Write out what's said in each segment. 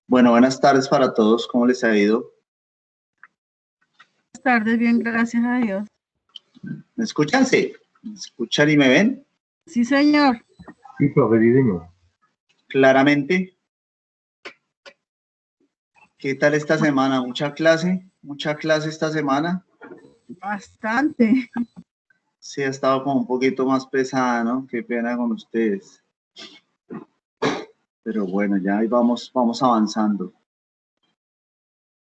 Bueno, buenas tardes para todos. ¿Cómo les ha ido? Buenas tardes, bien, gracias a Dios. ¿Me escuchan? Sí. ¿Me escuchan y me ven? Sí, señor. Sí, profe, sí, señor. Claramente. ¿Qué tal esta semana? ¿Mucha clase? ¿Mucha clase esta semana? Bastante. Sí, ha estado como un poquito más pesada, ¿no? Qué pena con ustedes. Pero bueno, ya ahí vamos avanzando.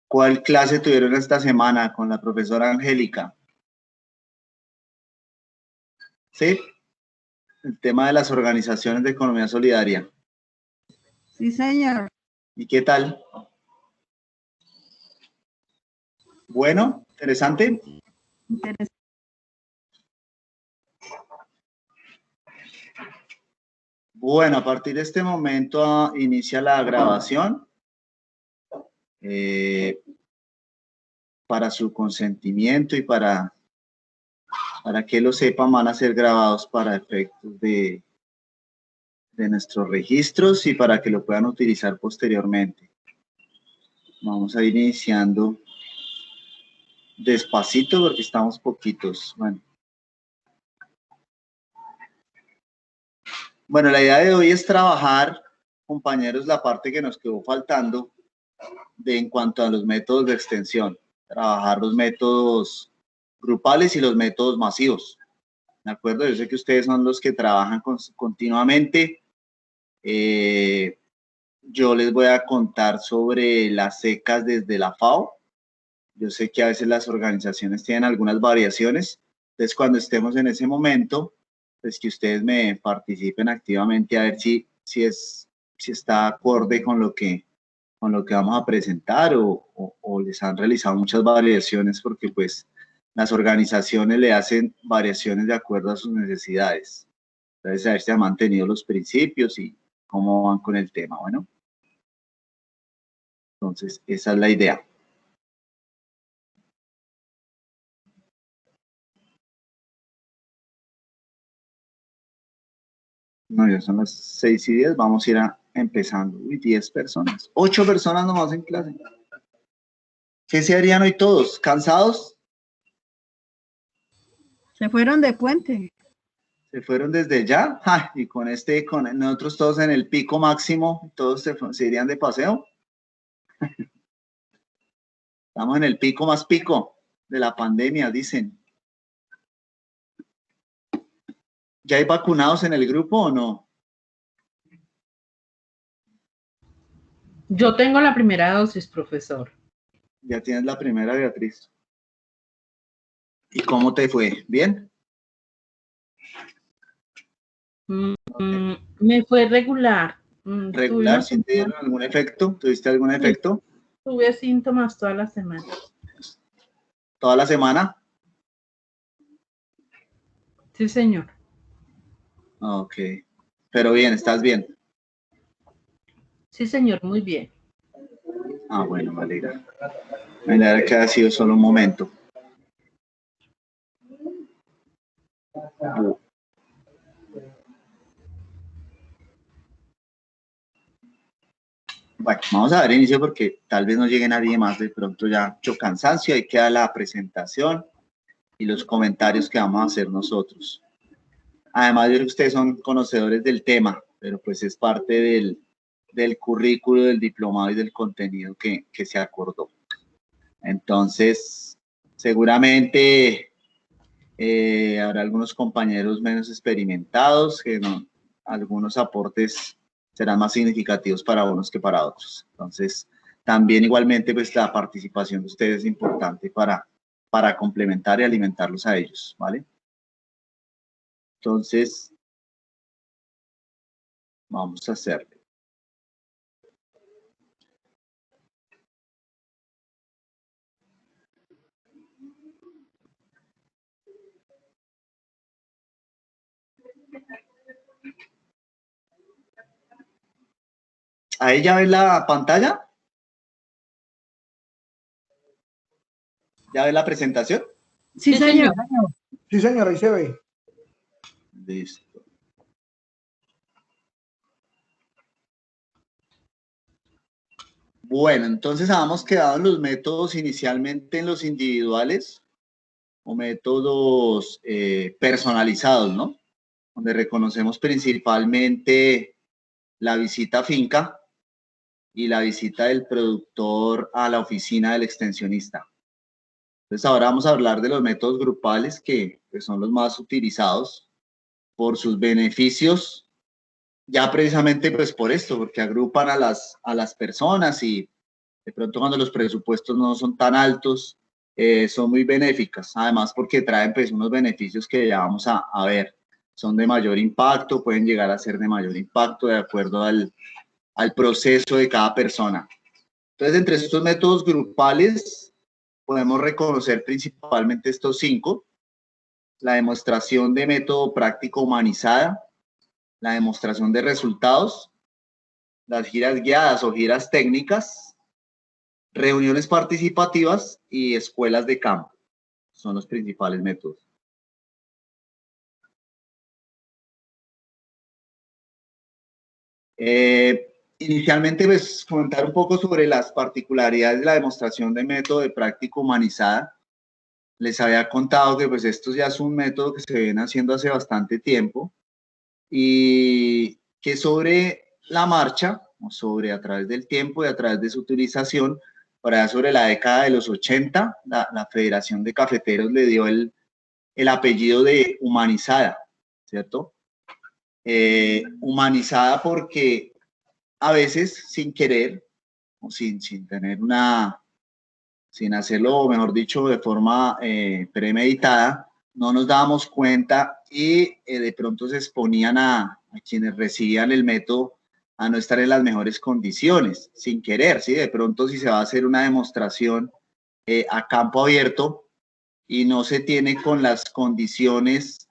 ¿Cuál clase tuvieron esta semana con la profesora Angélica? ¿Sí? El tema de las organizaciones de economía solidaria. Sí, señor. ¿Y qué tal? Bueno, interesante. Interesante. Bueno, a partir de este momento inicia la grabación. Para su consentimiento y para que lo sepan, van a ser grabados para efectos de nuestros registros y para que lo puedan utilizar posteriormente. Vamos a ir iniciando despacito porque estamos poquitos. Bueno, la idea de hoy es trabajar, compañeros, la parte que nos quedó faltando en cuanto a los métodos de extensión. Trabajar los métodos grupales y los métodos masivos. ¿De acuerdo? Yo sé que ustedes son los que trabajan continuamente. Yo les voy a contar sobre las secas desde la FAO. Yo sé que a veces las organizaciones tienen algunas variaciones. Entonces, cuando estemos en ese momento, pues que ustedes me participen activamente a ver si está acorde con lo que vamos a presentar o les han realizado muchas variaciones porque pues las organizaciones le hacen variaciones de acuerdo a sus necesidades. Entonces, a ver si han mantenido los principios y cómo van con el tema. Bueno, entonces esa es la idea. No, ya son las 6:10, vamos a ir empezando. Uy, 10 personas, 8 personas nomás en clase. ¿Qué se harían hoy todos? ¿Cansados? Se fueron de puente. ¿Se fueron desde ya? ¡Ja! Y con nosotros todos en el pico máximo, todos se irían de paseo. Estamos en el pico más pico de la pandemia, dicen. ¿Ya hay vacunados en el grupo o no? Yo tengo la primera dosis, profesor. Ya tienes la primera, Beatriz. ¿Y cómo te fue? ¿Bien? Me fue regular. ¿Regular? ¿Sí te dieron algún efecto? ¿Tuviste algún efecto? Tuve síntomas toda la semana. ¿Toda la semana? Sí, señor. Ok. Pero bien, ¿estás bien? Sí, señor, muy bien. Ah, bueno, me alegra. Me alegra que haya sido solo un momento. Bueno, vamos a dar inicio porque tal vez no llegue nadie más, de pronto ya mucho cansancio, ahí queda la presentación y los comentarios que vamos a hacer nosotros. Además, yo creo que ustedes son conocedores del tema, pero pues es parte del currículo, del diplomado y del contenido que se acordó. Entonces, seguramente habrá algunos compañeros menos experimentados, que no, algunos aportes serán más significativos para unos que para otros. Entonces, también igualmente, pues la participación de ustedes es importante para complementar y alimentarlos a ellos, ¿vale? Entonces, vamos a hacerlo. ¿Ahí ya ves la pantalla? ¿Ya ves la presentación? Sí, señor. Sí, señor, ahí se ve. Listo. Bueno, entonces habíamos quedado en los métodos inicialmente en los individuales o métodos personalizados, ¿no? Donde reconocemos principalmente la visita a finca y la visita del productor a la oficina del extensionista. Entonces ahora vamos a hablar de los métodos grupales que son los más utilizados por sus beneficios, ya precisamente pues por esto, porque agrupan a las personas y de pronto cuando los presupuestos no son tan altos, son muy benéficas, además porque traen pues unos beneficios que ya vamos a ver, son de mayor impacto, pueden llegar a ser de mayor impacto de acuerdo al proceso de cada persona. Entonces, entre estos métodos grupales podemos reconocer principalmente estos 5, la demostración de método práctico humanizada, la demostración de resultados, las giras guiadas o giras técnicas, reuniones participativas y escuelas de campo. Son los principales métodos. Inicialmente, pues, comentar un poco sobre las particularidades de la demostración de método de práctica humanizada. Les había contado que pues esto ya es un método que se viene haciendo hace bastante tiempo y que sobre la marcha, o sobre a través del tiempo y a través de su utilización, para sobre la década de los 80, la Federación de Cafeteros le dio el apellido de humanizada, ¿cierto? Humanizada porque a veces sin querer o sin tener sin hacerlo, mejor dicho, de forma premeditada, no nos dábamos cuenta y de pronto se exponían a quienes recibían el método a no estar en las mejores condiciones, sin querer, ¿sí? De pronto si se va a hacer una demostración a campo abierto y no se tiene con las condiciones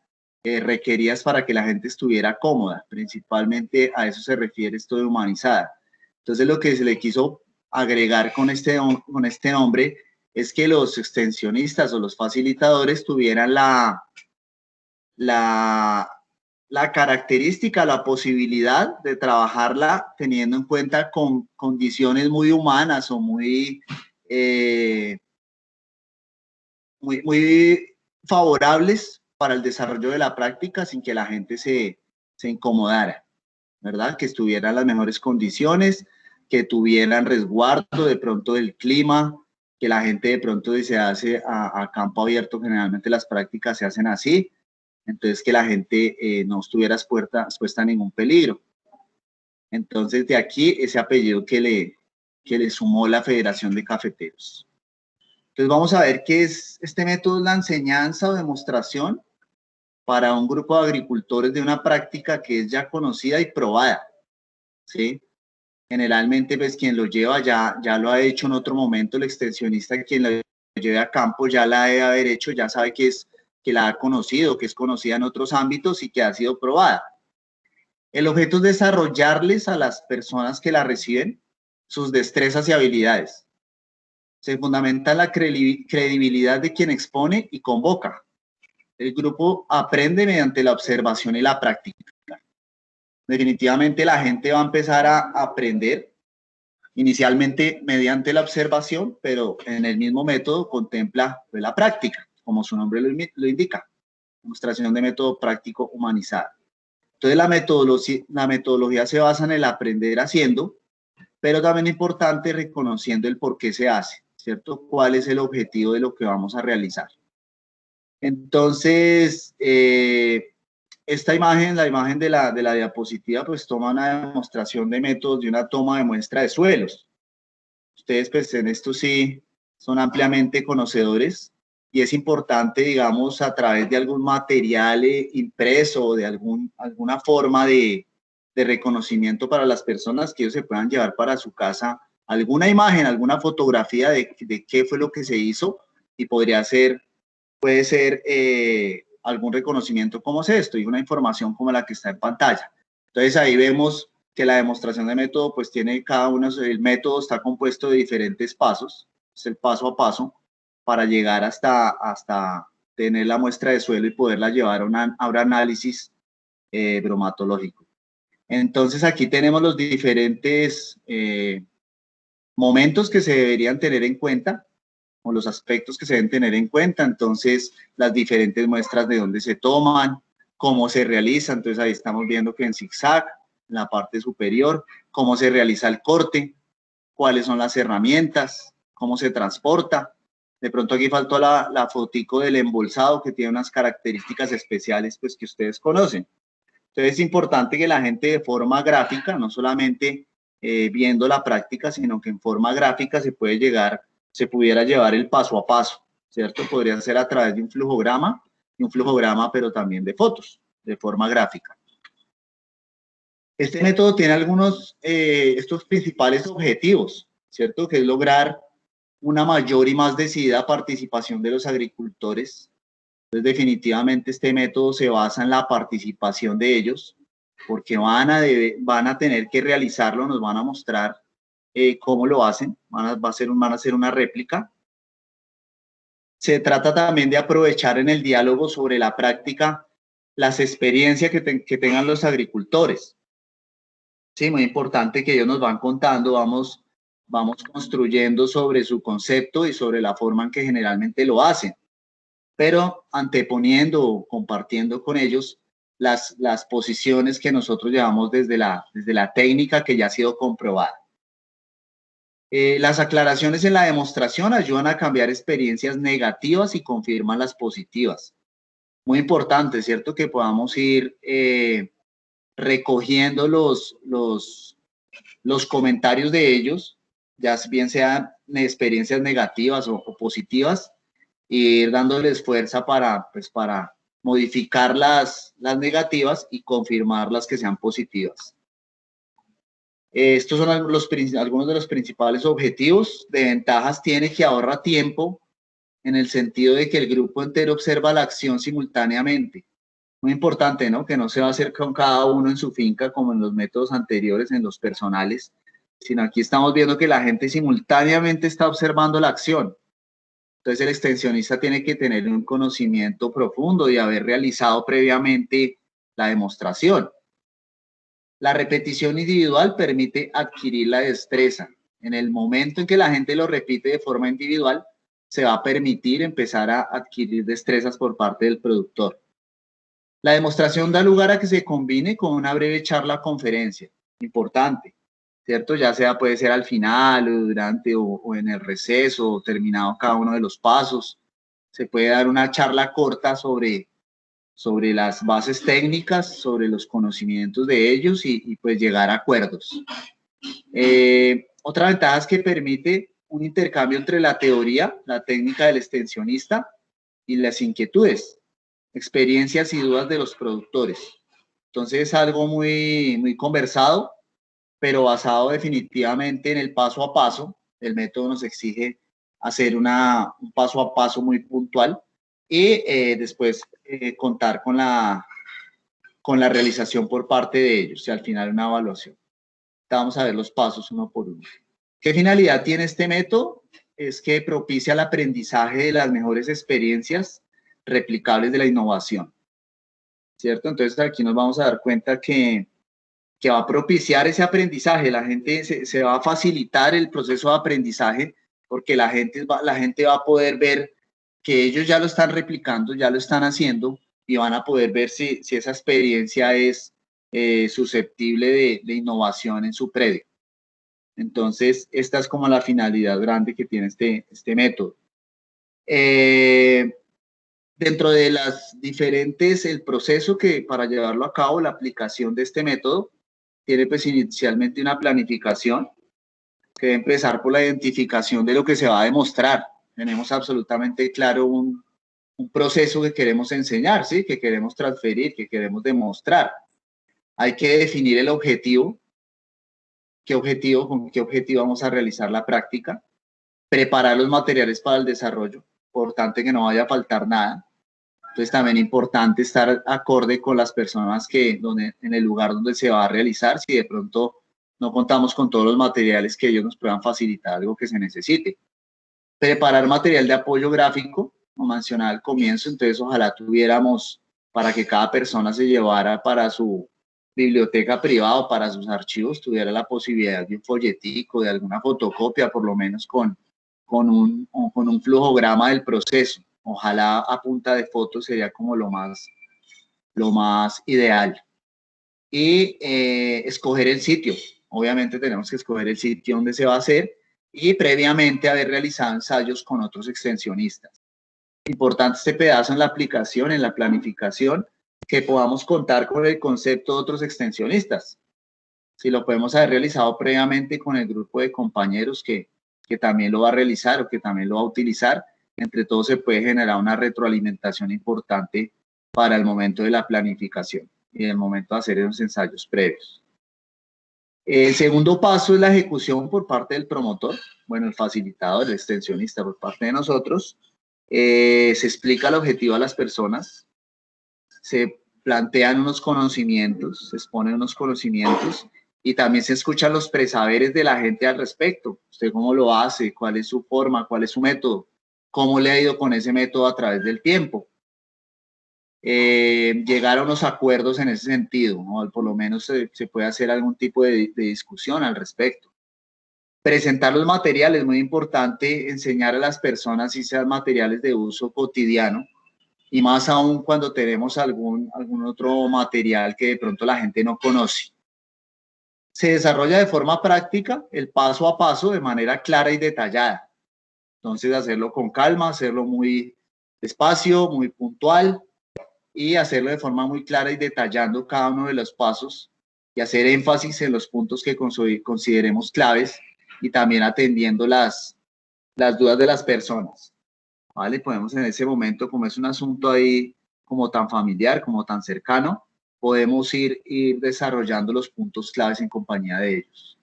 requeridas para que la gente estuviera cómoda, principalmente a eso se refiere esto de humanizada. Entonces lo que se le quiso agregar con este nombre es que los extensionistas o los facilitadores tuvieran la característica, la posibilidad de trabajarla teniendo en cuenta con condiciones muy humanas o muy favorables para el desarrollo de la práctica sin que la gente se incomodara, ¿verdad? Que estuvieran las mejores condiciones, que tuvieran resguardo de pronto del clima, que la gente de pronto se hace a campo abierto, generalmente las prácticas se hacen así, entonces que la gente no estuviera expuesta a ningún peligro. Entonces de aquí ese apellido que le sumó la Federación de Cafeteros. Entonces vamos a ver qué es este método, la enseñanza o demostración para un grupo de agricultores de una práctica que es ya conocida y probada, ¿sí? Generalmente, pues quien lo lleva ya lo ha hecho en otro momento, el extensionista quien lo lleve a campo ya la debe haber hecho, ya sabe que la ha conocido, que es conocida en otros ámbitos y que ha sido probada. El objeto es desarrollarles a las personas que la reciben sus destrezas y habilidades. Se fundamenta en la credibilidad de quien expone y convoca. El grupo aprende mediante la observación y la práctica. Definitivamente la gente va a empezar a aprender inicialmente mediante la observación, pero en el mismo método contempla pues, la práctica, como su nombre lo indica, demostración de método práctico humanizado. Entonces la metodología se basa en el aprender haciendo, pero también es importante reconociendo el por qué se hace, ¿cierto? ¿Cuál es el objetivo de lo que vamos a realizar? Entonces, esta imagen, la imagen de la diapositiva, pues toma una demostración de métodos de una toma de muestra de suelos. Ustedes, pues en esto sí son ampliamente conocedores y es importante, digamos, a través de algún material impreso o de alguna forma de reconocimiento para las personas que ellos se puedan llevar para su casa alguna imagen, alguna fotografía de qué fue lo que se hizo y puede ser algún reconocimiento como es esto y una información como la que está en pantalla. Entonces ahí vemos que la demostración de método pues tiene cada uno, el método está compuesto de diferentes pasos, es el paso a paso para llegar hasta tener la muestra de suelo y poderla llevar a un análisis bromatológico. Entonces aquí tenemos los diferentes momentos que se deberían tener en cuenta o los aspectos que se deben tener en cuenta, entonces las diferentes muestras de dónde se toman, cómo se realiza, entonces ahí estamos viendo que en zigzag, en la parte superior, cómo se realiza el corte, cuáles son las herramientas, cómo se transporta. De pronto aquí faltó la fotico del embolsado que tiene unas características especiales pues que ustedes conocen. Entonces es importante que la gente de forma gráfica, no solamente viendo la práctica, sino que en forma gráfica se pudiera llevar el paso a paso, ¿cierto? Podría ser a través de un flujograma, pero también de fotos, de forma gráfica. Este método tiene estos principales objetivos, ¿cierto? Que es lograr una mayor y más decidida participación de los agricultores. Entonces, definitivamente este método se basa en la participación de ellos, porque van a tener que realizarlo, nos van a mostrar cómo lo hacen, van a hacer una réplica. Se trata también de aprovechar en el diálogo sobre la práctica las experiencias que tengan los agricultores. Sí, muy importante que ellos nos van contando, vamos construyendo sobre su concepto y sobre la forma en que generalmente lo hacen, pero anteponiendo o compartiendo con ellos las posiciones que nosotros llevamos desde la técnica que ya ha sido comprobada. Las aclaraciones en la demostración ayudan a cambiar experiencias negativas y confirman las positivas. Muy importante, ¿cierto? Que podamos ir recogiendo los comentarios de ellos, ya bien sean experiencias negativas o positivas, e ir dándoles fuerza para modificar las negativas y confirmar las que sean positivas. Estos son algunos de los principales objetivos. De ventajas tiene que ahorra tiempo en el sentido de que el grupo entero observa la acción simultáneamente. Muy importante, ¿no? Que no se va a hacer con cada uno en su finca como en los métodos anteriores, en los personales, sino aquí estamos viendo que la gente simultáneamente está observando la acción. Entonces el extensionista tiene que tener un conocimiento profundo y haber realizado previamente la demostración. La repetición individual permite adquirir la destreza. En el momento en que la gente lo repite de forma individual, se va a permitir empezar a adquirir destrezas por parte del productor. La demostración da lugar a que se combine con una breve charla conferencia. Importante, ¿cierto? Ya sea puede ser al final, o durante, o en el receso, o terminado cada uno de los pasos. Se puede dar una charla corta sobre las bases técnicas, sobre los conocimientos de ellos y pues llegar a acuerdos. Otra ventaja es que permite un intercambio entre la teoría, la técnica del extensionista y las inquietudes, experiencias y dudas de los productores. Entonces es algo muy, muy conversado, pero basado definitivamente en el paso a paso. El método nos exige hacer un paso a paso muy puntual y después contar con la realización por parte de ellos y al final una evaluación. Vamos a ver los pasos uno por uno. ¿Qué finalidad tiene este método? es que propicia el aprendizaje de las mejores experiencias replicables de la innovación, ¿cierto? Entonces aquí nos vamos a dar cuenta que va a propiciar ese aprendizaje, la gente se va a facilitar el proceso de aprendizaje porque la gente va a poder ver que ellos ya lo están replicando, ya lo están haciendo y van a poder ver si esa experiencia es susceptible de innovación en su predio. Entonces, esta es como la finalidad grande que tiene este método. Dentro de las diferentes, el proceso que para llevarlo a cabo, la aplicación de este método, tiene pues inicialmente una planificación que debe empezar por la identificación de lo que se va a demostrar. Tenemos absolutamente claro un proceso que queremos enseñar, ¿sí? Que queremos transferir, que queremos demostrar. Hay que definir el objetivo, con qué objetivo vamos a realizar la práctica, preparar los materiales para el desarrollo, importante que no vaya a faltar nada. Entonces también importante estar acorde con las personas en el lugar donde se va a realizar, si de pronto no contamos con todos los materiales que ellos nos puedan facilitar algo que se necesite. Preparar material de apoyo gráfico, como mencionaba al comienzo, entonces ojalá tuviéramos para que cada persona se llevara para su biblioteca privada o para sus archivos, tuviera la posibilidad de un folletico, de alguna fotocopia, por lo menos con un flujograma del proceso. Ojalá a punta de fotos sería como lo más ideal. Y escoger el sitio. Obviamente tenemos que escoger el sitio donde se va a hacer y previamente haber realizado ensayos con otros extensionistas. Importante este pedazo en la aplicación, en la planificación, que podamos contar con el concepto de otros extensionistas. Si lo podemos haber realizado previamente con el grupo de compañeros que también lo va a realizar o que también lo va a utilizar, entre todos se puede generar una retroalimentación importante para el momento de la planificación y el momento de hacer los ensayos previos. El segundo paso es la ejecución por parte del promotor, bueno, el facilitador, el extensionista por parte de nosotros. Se explica el objetivo a las personas, se plantean unos conocimientos, se exponen unos conocimientos y también se escuchan los presaberes de la gente al respecto. ¿Usted cómo lo hace? ¿Cuál es su forma? ¿Cuál es su método? ¿Cómo le ha ido con ese método a través del tiempo? Llegar a unos acuerdos en ese sentido, ¿no? Por lo menos se puede hacer algún tipo de discusión al respecto. Presentar los materiales, muy importante, enseñar a las personas si sean materiales de uso cotidiano y más aún cuando tenemos algún otro material que de pronto la gente no conoce. Se desarrolla de forma práctica el paso a paso de manera clara y detallada. Entonces hacerlo con calma, hacerlo muy despacio, muy puntual y hacerlo de forma muy clara y detallando cada uno de los pasos y hacer énfasis en los puntos que consideremos claves y también atendiendo las dudas de las personas. ¿Vale? Podemos en ese momento, como es un asunto ahí como tan familiar, como tan cercano, podemos ir desarrollando los puntos claves en compañía de ellos.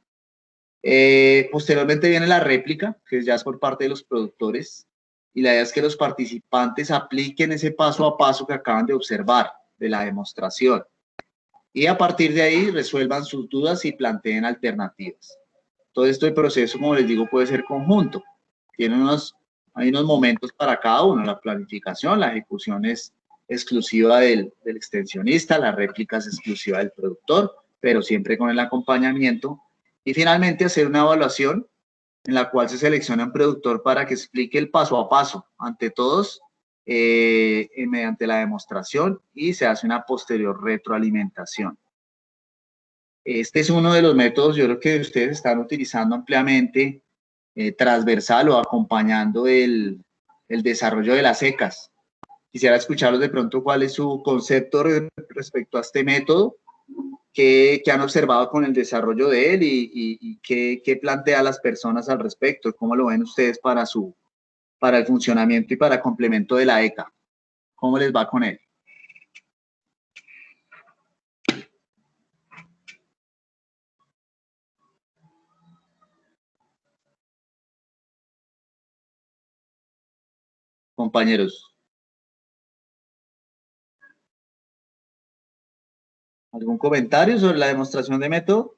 Posteriormente viene la réplica, que ya es por parte de los productores, y la idea es que los participantes apliquen ese paso a paso que acaban de observar de la demostración y a partir de ahí resuelvan sus dudas y planteen alternativas. Todo esto del proceso, como les digo, puede ser conjunto. Hay unos momentos para cada uno. La planificación, la ejecución es exclusiva del extensionista, la réplica es exclusiva del productor, pero siempre con el acompañamiento. Y finalmente hacer una evaluación en la cual se selecciona un productor para que explique el paso a paso ante todos mediante la demostración y se hace una posterior retroalimentación. Este es uno de los métodos, yo creo que ustedes están utilizando ampliamente, transversal o acompañando el desarrollo de las ECAs. Quisiera escucharlos de pronto cuál es su concepto respecto a este método, qué han observado con el desarrollo de él y qué plantea a las personas al respecto, cómo lo ven ustedes para el funcionamiento y para el complemento de la ECA. ¿Cómo les va con él? Compañeros. ¿Algún comentario sobre la demostración de método?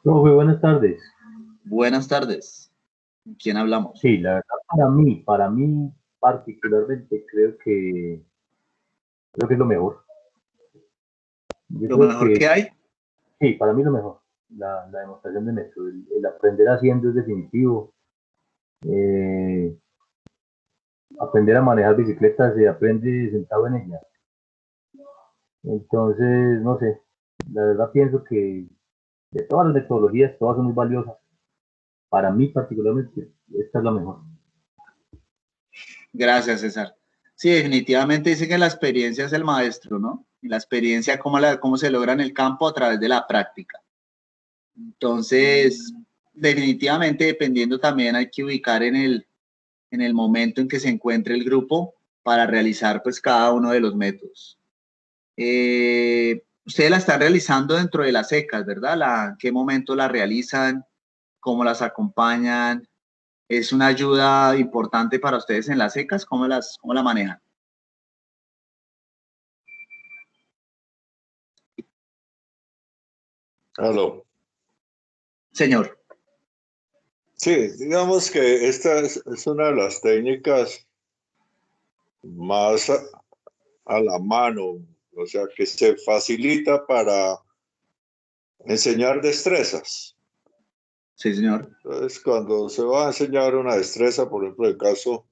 Profe, buenas tardes. Buenas tardes. ¿Con quién hablamos? Sí, la verdad para mí particularmente creo que es lo mejor. Yo ¿Lo creo mejor que que hay? sí, para mí lo mejor. La demostración de método, el aprender haciendo es definitivo. Eh, Aprender a manejar bicicletas se aprende sentado en ella. Entonces, no sé, la verdad pienso que de todas las metodologías, todas son muy valiosas. Para mí particularmente, esta es la mejor. Gracias, César. Sí, definitivamente dice que la experiencia es el maestro, ¿no? Y la experiencia, cómo se logra en el campo a través de la práctica. Entonces, definitivamente, dependiendo también, hay que ubicar en el momento en que se encuentre el grupo para realizar pues cada uno de los métodos. Ustedes la están realizando dentro de las secas, ¿verdad? ¿En qué momento la realizan? ¿Cómo las acompañan? ¿Es una ayuda importante para ustedes en las secas? ¿Cómo la manejan? Aló. Señor. Sí, digamos que esta es una de las técnicas más a la mano, o sea, que se facilita para enseñar destrezas. Sí, señor. Entonces, cuando se va a enseñar una destreza, por ejemplo, el caso,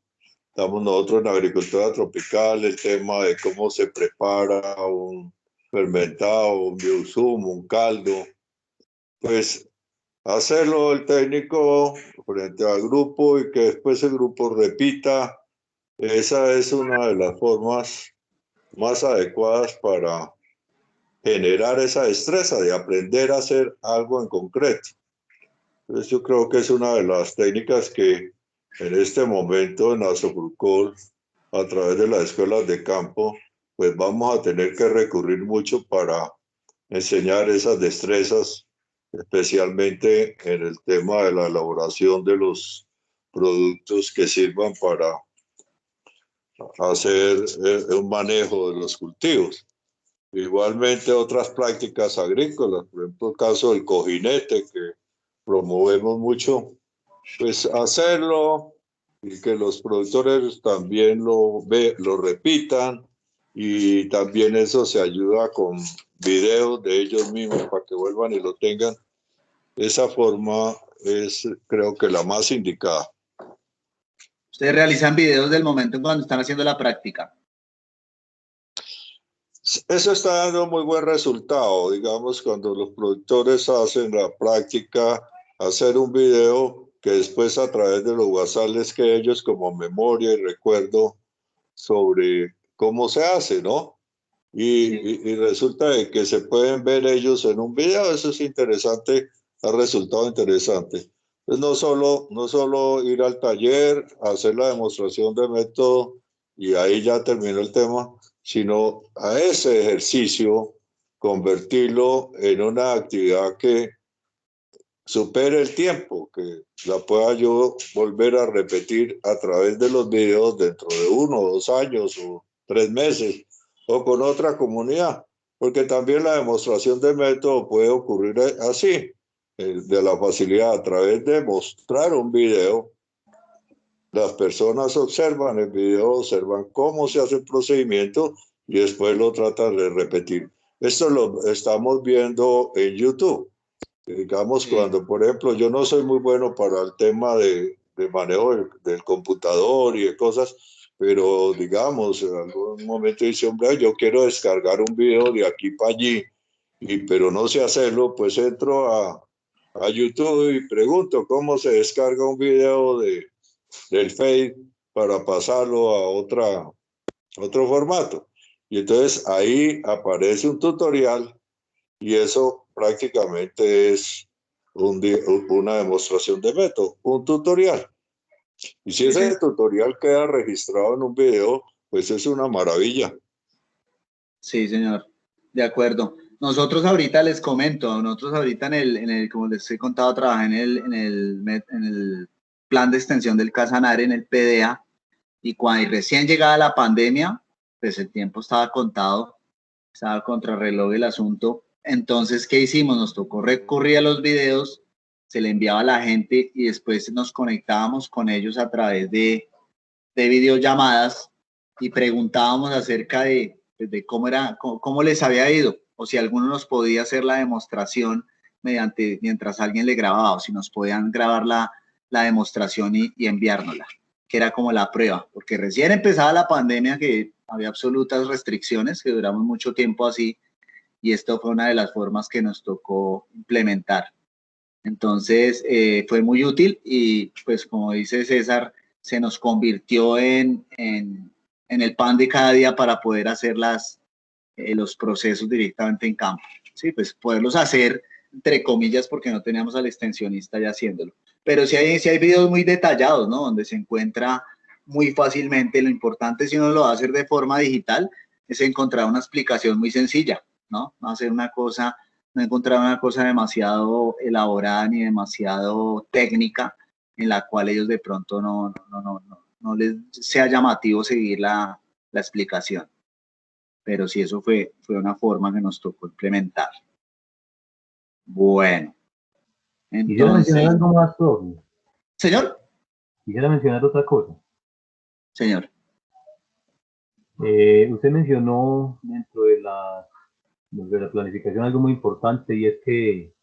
estamos nosotros en agricultura tropical, el tema de cómo se prepara un fermentado, un biosumo, un caldo, pues hacerlo el técnico frente al grupo y que después el grupo repita. Esa es una de las formas más adecuadas para generar esa destreza de aprender a hacer algo en concreto. Entonces yo creo que es una de las técnicas que en este momento en Asofurcol, a través de las escuelas de campo, pues vamos a tener que recurrir mucho para enseñar esas destrezas, especialmente en el tema de la elaboración de los productos que sirvan para hacer un manejo de los cultivos. Igualmente otras prácticas agrícolas, por ejemplo el caso del cojinete que promovemos mucho, pues hacerlo y que los productores también lo repitan, y también eso se ayuda con videos de ellos mismos para que vuelvan y lo tengan. Esa forma es, creo que, la más indicada. Ustedes realizan videos del momento en cuando están haciendo la práctica. Eso está dando muy buen resultado, digamos, cuando los productores hacen la práctica, hacer un video que después a través de los WhatsApp les quede ellos como memoria y recuerdo sobre cómo se hace, ¿no? Y resulta de que se pueden ver ellos en un video, eso es interesante, ha resultado interesante. Entonces no solo ir al taller, hacer la demostración de método y ahí ya terminó el tema, sino a ese ejercicio convertirlo en una actividad que supere el tiempo, que la pueda yo volver a repetir a través de los videos dentro de 1 o 2 años o 3 meses o con otra comunidad, porque también la demostración de método puede ocurrir así, de la facilidad a través de mostrar un video. Las personas observan el video, observan cómo se hace el procedimiento y después lo tratan de repetir. Esto lo estamos viendo en YouTube. Digamos, cuando, por ejemplo, yo no soy muy bueno para el tema de manejo del computador y de cosas, pero digamos, en algún momento dice, hombre, yo quiero descargar un video de aquí para allí, pero no sé hacerlo, pues entro a YouTube y pregunto cómo se descarga un video del Face para pasarlo a otro formato. Y entonces ahí aparece un tutorial y eso prácticamente es una demostración de método, un tutorial. Y si ese tutorial queda registrado en un video, pues es una maravilla. Sí, señor. De acuerdo. Nosotros ahorita les comento, nosotros ahorita como les he contado, trabajé en el plan de extensión del Casanare, en el PDA, y cuando recién llegada la pandemia, pues el tiempo estaba contado, estaba contrarreloj el asunto, Entonces, ¿qué hicimos? Nos tocó recurrir a los videos, se le enviaba a la gente y después nos conectábamos con ellos a través de videollamadas y preguntábamos acerca de cómo era, cómo les había ido, o si alguno nos podía hacer la demostración mientras alguien le grababa, o si nos podían grabar la demostración y enviárnosla, que era como la prueba, porque recién empezaba la pandemia, que había absolutas restricciones, que duramos mucho tiempo así, y esto fue una de las formas que nos tocó implementar. Entonces, fue muy útil y, pues, como dice César, se nos convirtió en el pan de cada día para poder hacer los procesos directamente en campo. Sí, pues poderlos hacer, entre comillas, porque no teníamos al extensionista ya haciéndolo. Pero sí hay videos muy detallados, ¿no? Donde se encuentra muy fácilmente. Lo importante, si uno lo va a hacer de forma digital, es encontrar una explicación muy sencilla, ¿no? No hacer una cosa, no encontrar una cosa demasiado elaborada ni demasiado técnica en la cual ellos de pronto no les sea llamativo seguir la explicación. Pero sí, eso fue una forma que nos tocó implementar. Bueno, Quisiera mencionar entonces, algo más, profe. señor. Quisiera mencionar otra cosa. Señor. Usted mencionó dentro de la planificación algo muy importante, y es que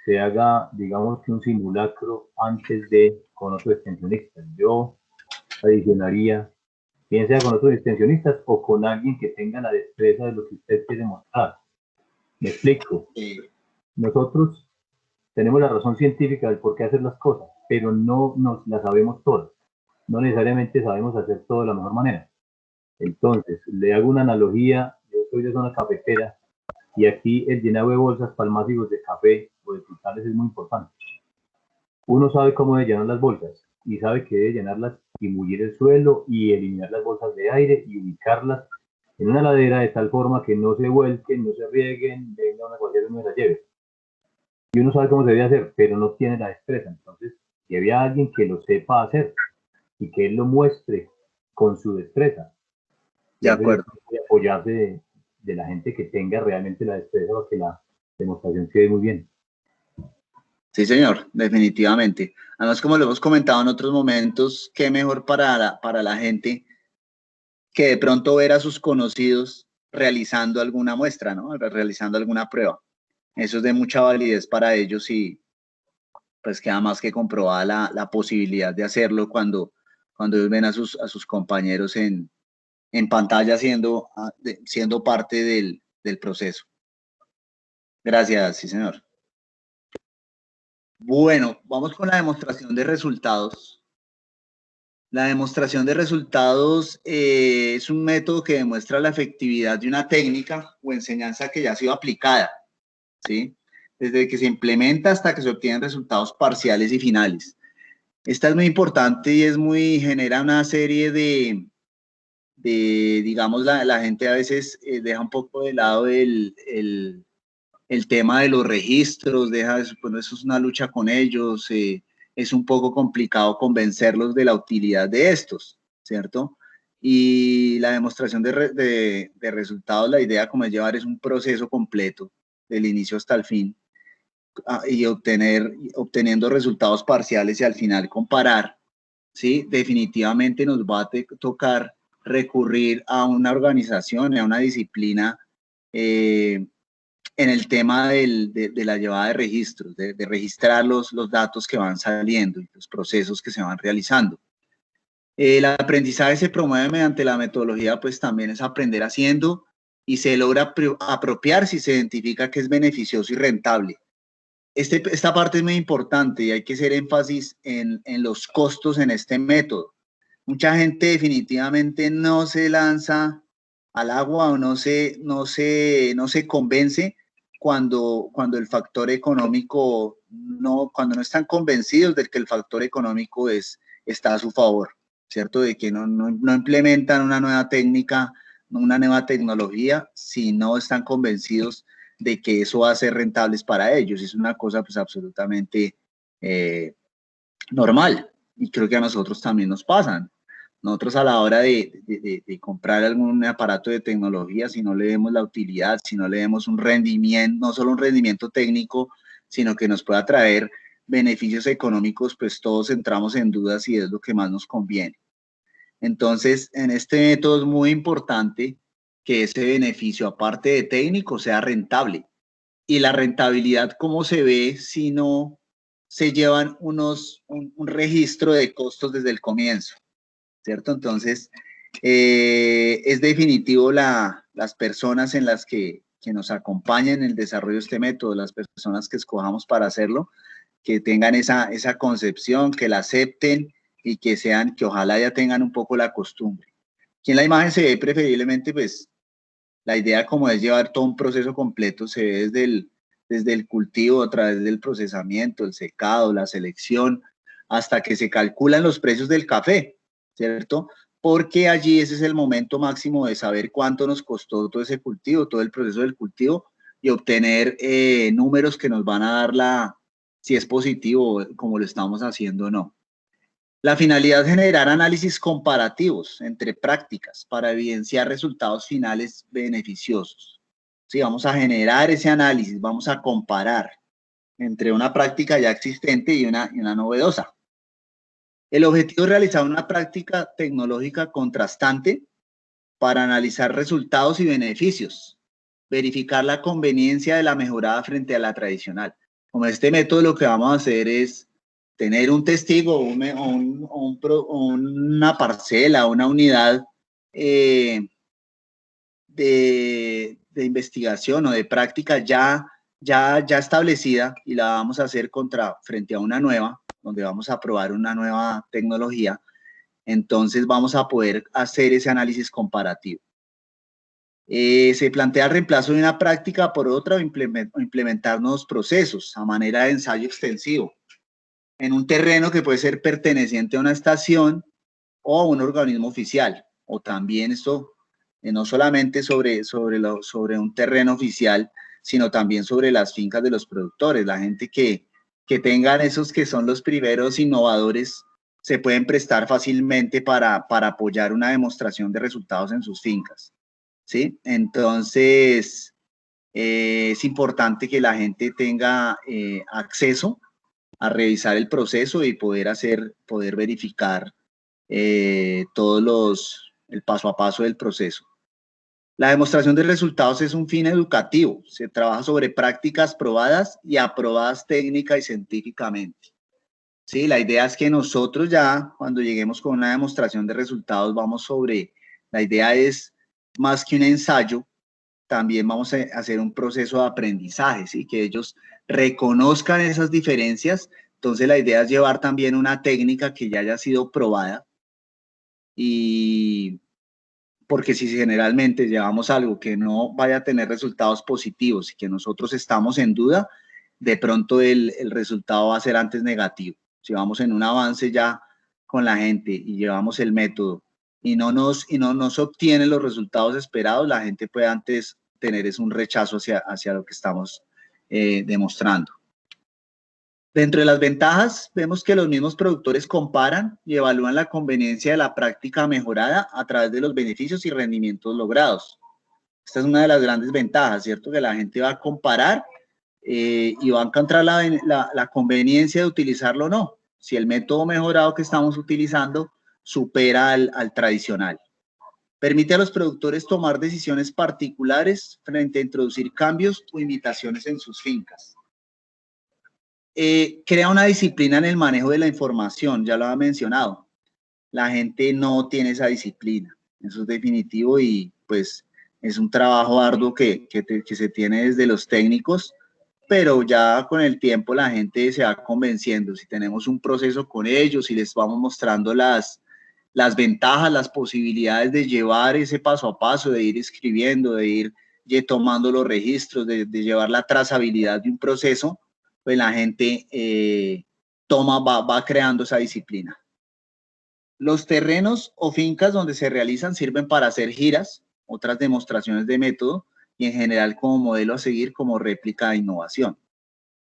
se haga, digamos, que un simulacro antes de con otro extensionista. Yo adicionaría, bien sea con otros extensionistas o con alguien que tenga la destreza de lo que usted quiere mostrar. Me explico. Nosotros tenemos la razón científica del por qué hacer las cosas, pero no nos las sabemos todas. No necesariamente sabemos hacer todo de la mejor manera. Entonces, le hago una analogía. Yo soy de zona cafetera y aquí el llenado de bolsas palmáticos de café o de frutales es muy importante. Uno sabe cómo debe llenar las bolsas y sabe que debe llenarlas y mullir el suelo y eliminar las bolsas de aire y ubicarlas en una ladera de tal forma que no se vuelquen, no se rieguen, venga una cualquiera y no las lleve. Y uno sabe cómo se debe hacer, pero no tiene la destreza. Entonces, si había alguien que lo sepa hacer y que él lo muestre con su destreza, De acuerdo. apoyarse de la gente que tenga realmente la destreza para que la demostración quede muy bien. Sí, señor, definitivamente. Además, como lo hemos comentado en otros momentos, qué mejor para la gente que de pronto ver a sus conocidos realizando alguna muestra, ¿no? Realizando alguna prueba. Eso es de mucha validez para ellos y pues queda más que comprobada la posibilidad de hacerlo cuando ellos ven a sus compañeros en pantalla siendo parte del proceso. Gracias, sí, señor. Bueno, vamos con la demostración de resultados. La demostración de resultados es un método que demuestra la efectividad de una técnica o enseñanza que ya ha sido aplicada, ¿sí? Desde que se implementa hasta que se obtienen resultados parciales y finales. Esta es muy importante y genera una serie digamos, la gente a veces deja un poco de lado el tema de los registros, bueno, eso es una lucha con ellos, es un poco complicado convencerlos de la utilidad de estos, ¿cierto? Y la demostración de resultados, la idea como es llevar es un proceso completo, del inicio hasta el fin, y obteniendo resultados parciales y al final comparar, ¿sí? Definitivamente nos va a tocar recurrir a una organización, a una disciplina, en el tema de la llevada de registros, de registrar los datos que van saliendo y los procesos que se van realizando. El aprendizaje se promueve mediante la metodología, pues también es aprender haciendo y se logra apropiar si se identifica que es beneficioso y rentable. Esta parte es muy importante y hay que hacer énfasis en los costos en este método. Mucha gente definitivamente no se lanza al agua o no se convence cuando el factor económico cuando no están convencidos de que el factor económico está a su favor, ¿cierto? De que no implementan una nueva técnica, una nueva tecnología, si no están convencidos de que eso va a ser rentable para ellos. Es una cosa pues absolutamente normal y creo que a nosotros también nos pasan. Nosotros a la hora de comprar algún aparato de tecnología, si no le vemos la utilidad, si no le vemos un rendimiento, no solo un rendimiento técnico, sino que nos pueda traer beneficios económicos, pues todos entramos en dudas si es lo que más nos conviene. Entonces, en este método es muy importante que ese beneficio, aparte de técnico, sea rentable. Y la rentabilidad, ¿cómo se ve si no se llevan un registro de costos desde el comienzo? ¿Cierto? Entonces, es definitivo las personas en las que nos acompañan en el desarrollo de este método, las personas que escojamos para hacerlo, que tengan esa concepción, que la acepten y que ojalá ya tengan un poco la costumbre. Aquí en la imagen se ve preferiblemente, pues, la idea como es llevar todo un proceso completo, se ve desde el cultivo, a través del procesamiento, el secado, la selección, hasta que se calculan los precios del café, ¿cierto? Porque allí ese es el momento máximo de saber cuánto nos costó todo ese cultivo, todo el proceso del cultivo y obtener números que nos van a dar si es positivo como lo estamos haciendo o no. La finalidad es generar análisis comparativos entre prácticas para evidenciar resultados finales beneficiosos. Sí, vamos a generar ese análisis, vamos a comparar entre una práctica ya existente y una novedosa. El objetivo es realizar una práctica tecnológica contrastante para analizar resultados y beneficios, verificar la conveniencia de la mejorada frente a la tradicional. Como este método lo que vamos a hacer es tener un testigo, una parcela, una unidad de investigación o de práctica ya establecida y la vamos a hacer frente a una nueva, donde vamos a probar una nueva tecnología. Entonces vamos a poder hacer ese análisis comparativo. Se plantea el reemplazo de una práctica por otra o implementar nuevos procesos a manera de ensayo extensivo en un terreno que puede ser perteneciente a una estación o a un organismo oficial, o también esto no solamente sobre un terreno oficial, sino también sobre las fincas de los productores. La gente que tengan esos que son los primeros innovadores se pueden prestar fácilmente para apoyar una demostración de resultados en sus fincas, ¿sí? Entonces, es importante que la gente tenga acceso a revisar el proceso y poder verificar el paso a paso del proceso. La demostración de resultados es un fin educativo. Se trabaja sobre prácticas probadas y aprobadas técnica y científicamente. Sí, la idea es que nosotros ya, cuando lleguemos con una demostración de resultados, la idea es más que un ensayo, también vamos a hacer un proceso de aprendizaje, ¿sí? Que ellos reconozcan esas diferencias. Entonces la idea es llevar también una técnica que ya haya sido probada, y porque si generalmente llevamos algo que no vaya a tener resultados positivos y que nosotros estamos en duda, de pronto el resultado va a ser antes negativo. Si vamos en un avance ya con la gente y llevamos el método y no nos obtienen los resultados esperados, la gente puede antes tener un rechazo hacia lo que estamos demostrando. Dentro de las ventajas, vemos que los mismos productores comparan y evalúan la conveniencia de la práctica mejorada a través de los beneficios y rendimientos logrados. Esta es una de las grandes ventajas, ¿cierto? Que la gente va a comparar y va a encontrar la conveniencia de utilizarlo o no. Si el método mejorado que estamos utilizando supera al tradicional. Permite a los productores tomar decisiones particulares frente a introducir cambios o imitaciones en sus fincas. Crea una disciplina en el manejo de la información, ya lo había mencionado. La gente no tiene esa disciplina, eso es definitivo, y pues es un trabajo arduo que se tiene desde los técnicos, pero ya con el tiempo la gente se va convenciendo. Si tenemos un proceso con ellos y les vamos mostrando las ventajas, las posibilidades de llevar ese paso a paso, de ir escribiendo, de ir tomando los registros, de llevar la trazabilidad de un proceso, pues la gente va creando esa disciplina. Los terrenos o fincas donde se realizan sirven para hacer giras, otras demostraciones de método, y en general como modelo a seguir como réplica de innovación.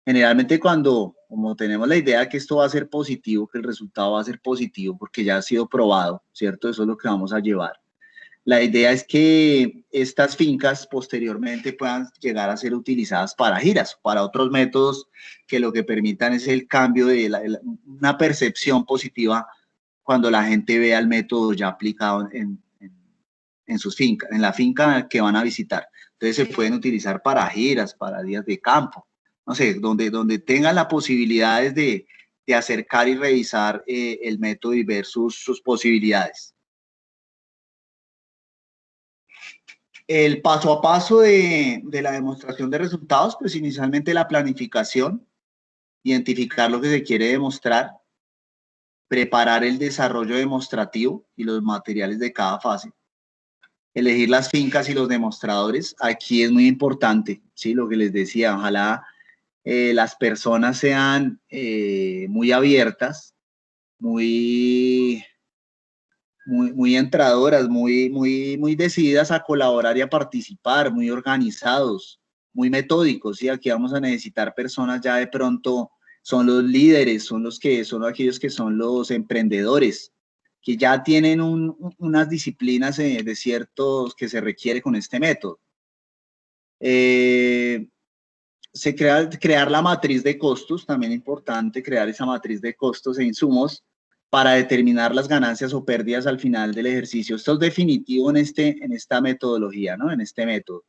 Generalmente cuando como tenemos la idea que esto va a ser positivo, que el resultado va a ser positivo porque ya ha sido probado, ¿cierto? Eso es lo que vamos a llevar. La idea es que estas fincas posteriormente puedan llegar a ser utilizadas para giras, para otros métodos que lo que permitan es el cambio de una percepción positiva cuando la gente vea el método ya aplicado en sus fincas, en la finca que van a visitar. Entonces se pueden utilizar para giras, para días de campo, no sé, donde tengan las posibilidades de acercar y revisar el método y ver sus posibilidades. El paso a paso de la demostración de resultados, pues inicialmente la planificación, identificar lo que se quiere demostrar, preparar el desarrollo demostrativo y los materiales de cada fase, elegir las fincas y los demostradores. Aquí es muy importante, ¿sí? Lo que les decía, ojalá las personas sean muy abiertas, muy entradoras, muy decididas a colaborar y a participar, muy organizados, muy metódicos, ¿sí? Aquí vamos a necesitar personas ya de pronto, son los líderes, son aquellos que son los emprendedores, que ya tienen unas disciplinas de ciertos que se requiere con este método. Crear la matriz de costos, también importante crear esa matriz de costos e insumos para determinar las ganancias o pérdidas al final del ejercicio. Esto es definitivo en esta metodología, ¿no? En este método.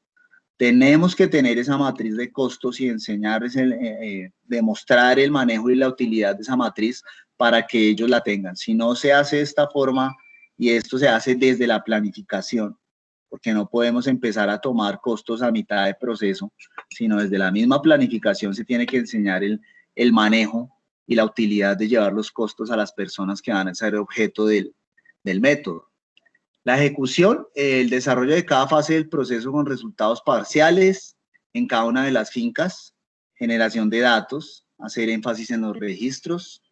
Tenemos que tener esa matriz de costos y enseñarles, demostrar el manejo y la utilidad de esa matriz para que ellos la tengan. Si no se hace de esta forma y esto se hace desde la planificación, porque no podemos empezar a tomar costos a mitad de proceso, sino desde la misma planificación se tiene que enseñar el manejo y la utilidad de llevar los costos a las personas que van a ser objeto del método. La ejecución, el desarrollo de cada fase del proceso con resultados parciales en cada una de las fincas, generación de datos, hacer énfasis en los registros,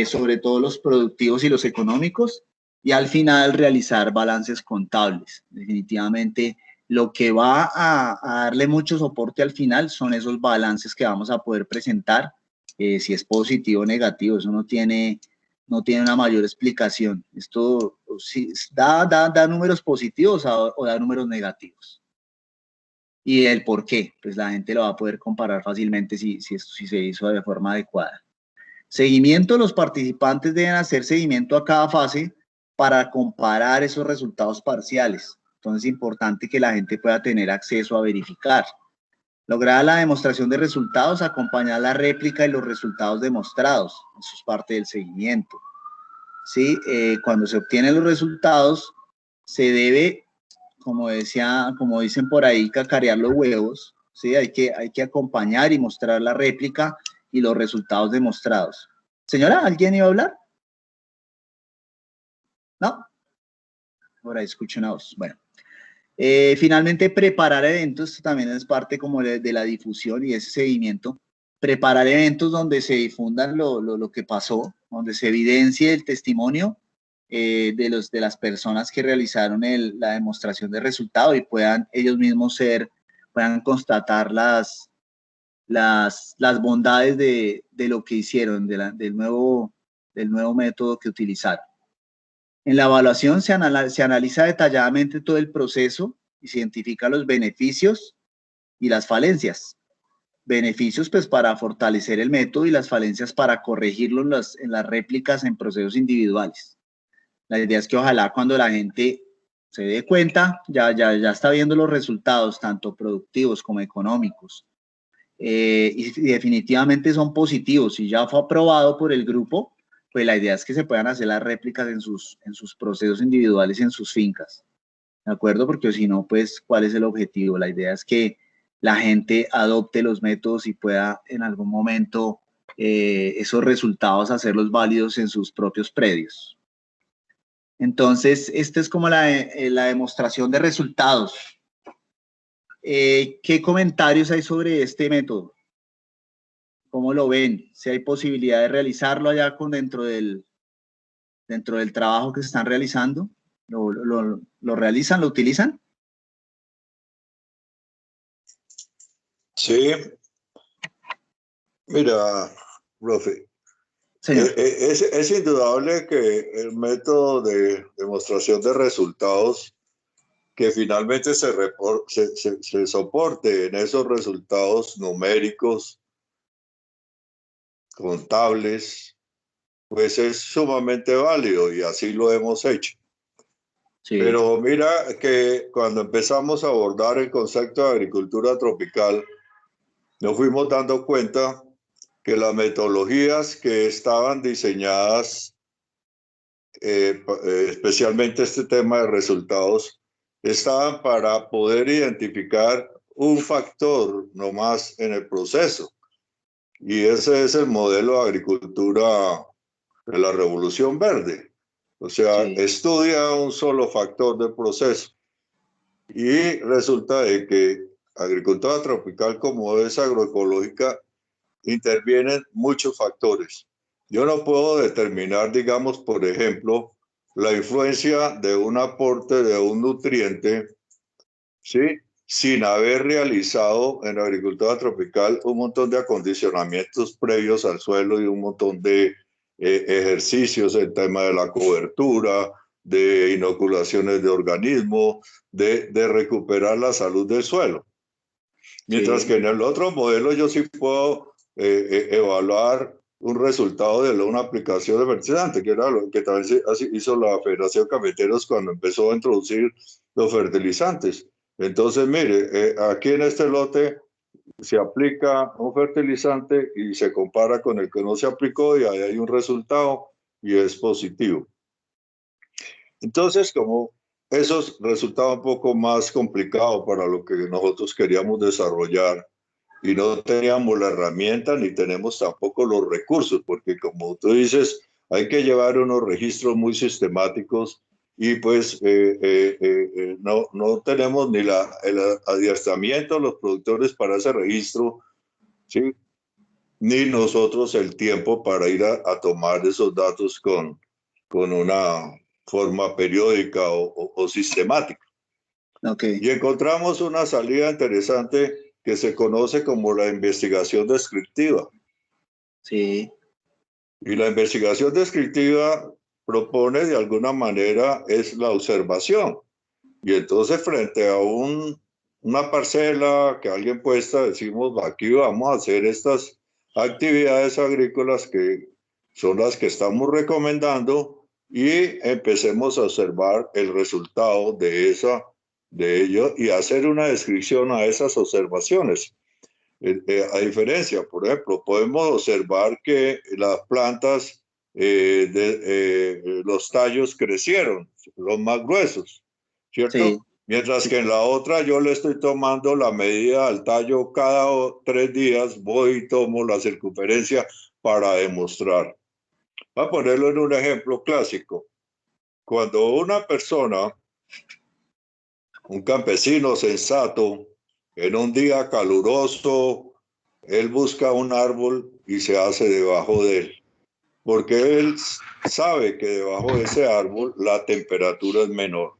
sobre todo los productivos y los económicos, y al final realizar balances contables. Definitivamente lo que va a darle mucho soporte al final son esos balances que vamos a poder presentar, si es positivo o negativo, eso no tiene una mayor explicación. Esto sí, da números positivos o da números negativos. Y el por qué, pues la gente lo va a poder comparar fácilmente si se hizo de forma adecuada. Seguimiento, los participantes deben hacer seguimiento a cada fase para comparar esos resultados parciales. Entonces es importante que la gente pueda tener acceso a verificar. Lograr la demostración de resultados, acompañar la réplica y los resultados demostrados. Eso es parte del seguimiento. ¿Sí? Cuando se obtienen los resultados, se debe, como dicen por ahí, cacarear los huevos. ¿Sí? Hay que acompañar y mostrar la réplica y los resultados demostrados. Señora, ¿alguien iba a hablar? ¿No? Por ahí escucho una voz. Bueno. Finalmente, preparar eventos, esto también es parte como de la difusión y ese seguimiento. Preparar eventos donde se difundan lo que pasó, donde se evidencie el testimonio de las personas que realizaron la demostración de resultado y puedan ellos mismos puedan constatar las bondades de lo que hicieron, del nuevo método que utilizaron. En la evaluación se analiza detalladamente todo el proceso y se identifica los beneficios y las falencias. Beneficios pues para fortalecer el método y las falencias para corregirlo en las réplicas en procesos individuales. La idea es que ojalá cuando la gente se dé cuenta, ya está viendo los resultados, tanto productivos como económicos, y definitivamente son positivos y ya fue aprobado por el grupo, pues la idea es que se puedan hacer las réplicas en sus procesos individuales y en sus fincas, ¿de acuerdo? Porque si no, pues, ¿cuál es el objetivo? La idea es que la gente adopte los métodos y pueda en algún momento esos resultados hacerlos válidos en sus propios predios. Entonces, esta es como la demostración de resultados. ¿Qué comentarios hay sobre este método? ¿Cómo lo ven? Si hay posibilidad de realizarlo allá dentro del trabajo que se están realizando. ¿Lo realizan? ¿Lo utilizan? Sí. Mira, profe. Señor. Es indudable que el método de demostración de resultados que finalmente se soporte en esos resultados numéricos, contables, pues es sumamente válido y así lo hemos hecho. Sí. Pero mira que cuando empezamos a abordar el concepto de agricultura tropical, nos fuimos dando cuenta que las metodologías que estaban diseñadas, especialmente este tema de resultados, estaban para poder identificar un factor nomás en el proceso. Y ese es el modelo de agricultura de la Revolución Verde. O sea, Sí. estudia un solo factor del proceso. Y resulta de que agricultura tropical, como es agroecológica, intervienen muchos factores. Yo no puedo determinar, digamos, por ejemplo, la influencia de un aporte de un nutriente, ¿sí?, sin haber realizado en la agricultura tropical un montón de acondicionamientos previos al suelo y un montón de ejercicios en tema de la cobertura, de inoculaciones de organismos, de recuperar la salud del suelo. Mientras Sí. que en el otro modelo yo sí puedo evaluar un resultado de una aplicación de fertilizante, que era lo que también hizo la Federación Cafeteros cuando empezó a introducir los fertilizantes. Entonces, mire, aquí en este lote se aplica un fertilizante y se compara con el que no se aplicó y ahí hay un resultado y es positivo. Entonces, como eso resultaba un poco más complicado para lo que nosotros queríamos desarrollar y no teníamos la herramienta ni tenemos tampoco los recursos, porque como tú dices, hay que llevar unos registros muy sistemáticos y pues no tenemos ni el adiestramiento los productores para ese registro, ¿sí?, ni nosotros el tiempo para ir a tomar esos datos con una forma periódica o sistemática. Okay. Y encontramos una salida interesante que se conoce como la investigación descriptiva. Sí. Y la investigación descriptiva propone de alguna manera es la observación. Y entonces frente a una parcela que alguien puesta, decimos, aquí vamos a hacer estas actividades agrícolas que son las que estamos recomendando y empecemos a observar el resultado de ello y hacer una descripción a esas observaciones. A diferencia, por ejemplo, podemos observar que las plantas, los tallos crecieron, los más gruesos, ¿cierto? Sí. Mientras que en la otra yo le estoy tomando la medida al tallo cada 3 días, voy y tomo la circunferencia para demostrar. Voy a ponerlo en un ejemplo clásico. Cuando una persona, un campesino sensato, en un día caluroso, él busca un árbol y se hace debajo de él, porque él sabe que debajo de ese árbol la temperatura es menor.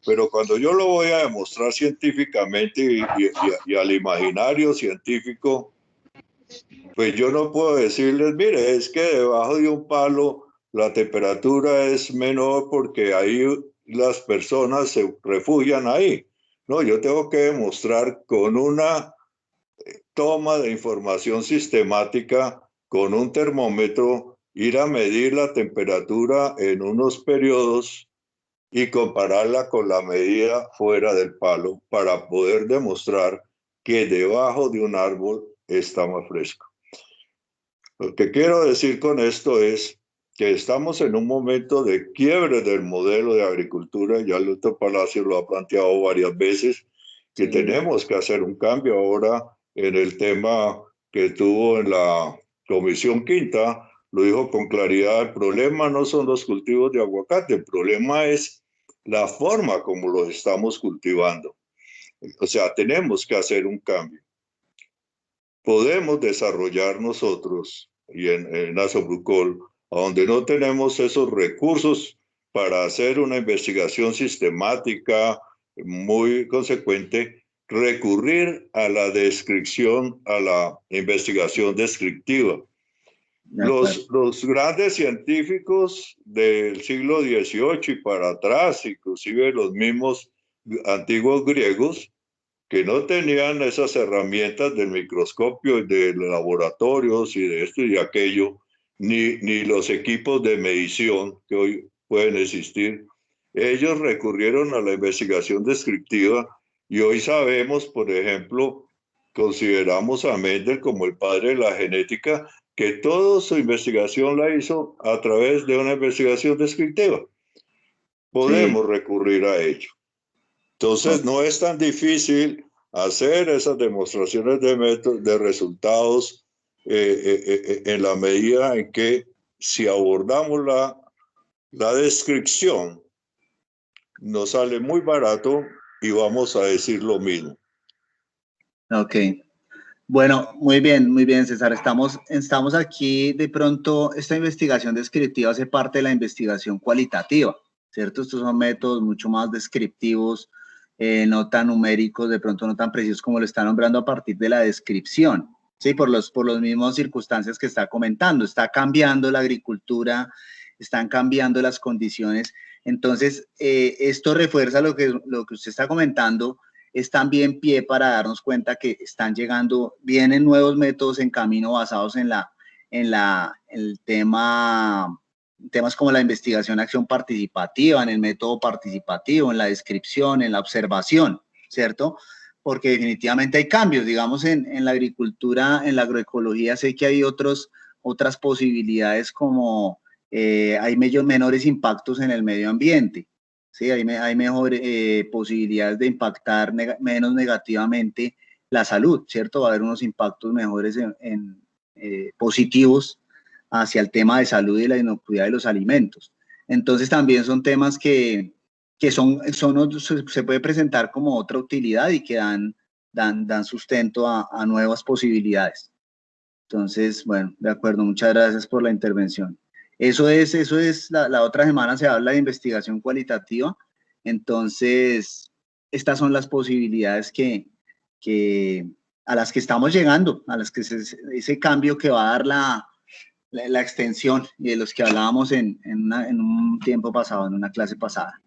Pero cuando yo lo voy a demostrar científicamente y al imaginario científico, pues yo no puedo decirles, mire, es que debajo de un palo la temperatura es menor porque ahí las personas se refugian ahí. No, yo tengo que demostrar con una toma de información sistemática, con un termómetro, ir a medir la temperatura en unos periodos y compararla con la medida fuera del palo para poder demostrar que debajo de un árbol está más fresco. Lo que quiero decir con esto es que estamos en un momento de quiebre del modelo de agricultura, ya el doctor Palacio lo ha planteado varias veces, que Sí. tenemos que hacer un cambio ahora en el tema que tuvo en la Comisión Quinta, lo dijo con claridad, el problema no son los cultivos de aguacate, el problema es la forma como los estamos cultivando. O sea, tenemos que hacer un cambio. Podemos desarrollar nosotros y en Asobrucol, donde no tenemos esos recursos para hacer una investigación sistemática muy consecuente, recurrir a la descripción, a la investigación descriptiva. Los grandes científicos del siglo XVIII y para atrás, inclusive los mismos antiguos griegos, que no tenían esas herramientas del microscopio y de laboratorios y de esto y de aquello, ni los equipos de medición que hoy pueden existir, ellos recurrieron a la investigación descriptiva y hoy sabemos, por ejemplo, consideramos a Mendel como el padre de la genética, que toda su investigación la hizo a través de una investigación descriptiva. Podemos recurrir a ello. Entonces, no es tan difícil hacer esas demostraciones de resultados en la medida en que si abordamos la descripción, nos sale muy barato y vamos a decir lo mismo. Ok. Bueno, muy bien, César. Estamos aquí, de pronto, esta investigación descriptiva hace parte de la investigación cualitativa, ¿cierto? Estos son métodos mucho más descriptivos, no tan numéricos, de pronto no tan precisos como lo está nombrando a partir de la descripción, ¿sí? Por los mismos circunstancias que está comentando. Está cambiando la agricultura, están cambiando las condiciones. Entonces, esto refuerza lo que usted está comentando, es también pie para darnos cuenta que están llegando, vienen nuevos métodos en camino basados en temas como la investigación, acción participativa, en el método participativo, en la descripción, en la observación, ¿cierto? Porque definitivamente hay cambios, digamos, en la agricultura, en la agroecología, sé que hay otras posibilidades como hay menores impactos en el medio ambiente. Sí, hay mejores posibilidades de impactar menos negativamente la salud, ¿cierto? Va a haber unos impactos mejores positivos hacia el tema de salud y la inocuidad de los alimentos. Entonces también son temas que se puede presentar como otra utilidad y que dan sustento a nuevas posibilidades. Entonces, bueno, de acuerdo, muchas gracias por la intervención. Eso es la otra semana se habla de investigación cualitativa. Entonces, estas son las posibilidades a las que estamos llegando, a las que ese cambio que va a dar la extensión y de los que hablábamos en un tiempo pasado, en una clase pasada.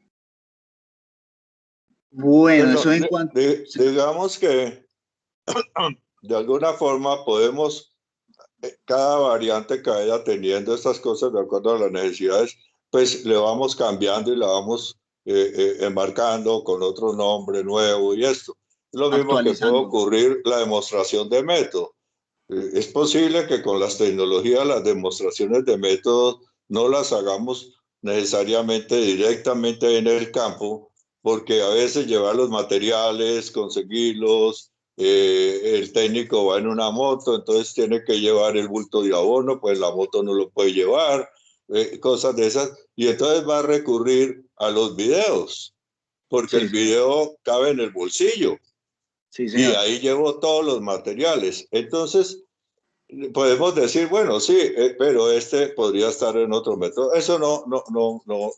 Bueno, eso en cuanto... digamos que de alguna forma podemos... Cada variante que vaya teniendo estas cosas de acuerdo a las necesidades, pues le vamos cambiando y la vamos enmarcando con otro nombre nuevo y esto. Es lo mismo que puede ocurrir la demostración de método. Es posible que con las tecnologías las demostraciones de método no las hagamos necesariamente directamente en el campo, porque a veces llevar los materiales, conseguirlos, el técnico va en una moto, entonces tiene que llevar el bulto de abono, pues la moto no lo puede llevar, cosas de esas, y entonces va a recurrir a los videos, porque el video cabe en el bolsillo, y ahí llevo todos los materiales. Entonces podemos decir, bueno, sí, pero este podría estar en otro método. Eso no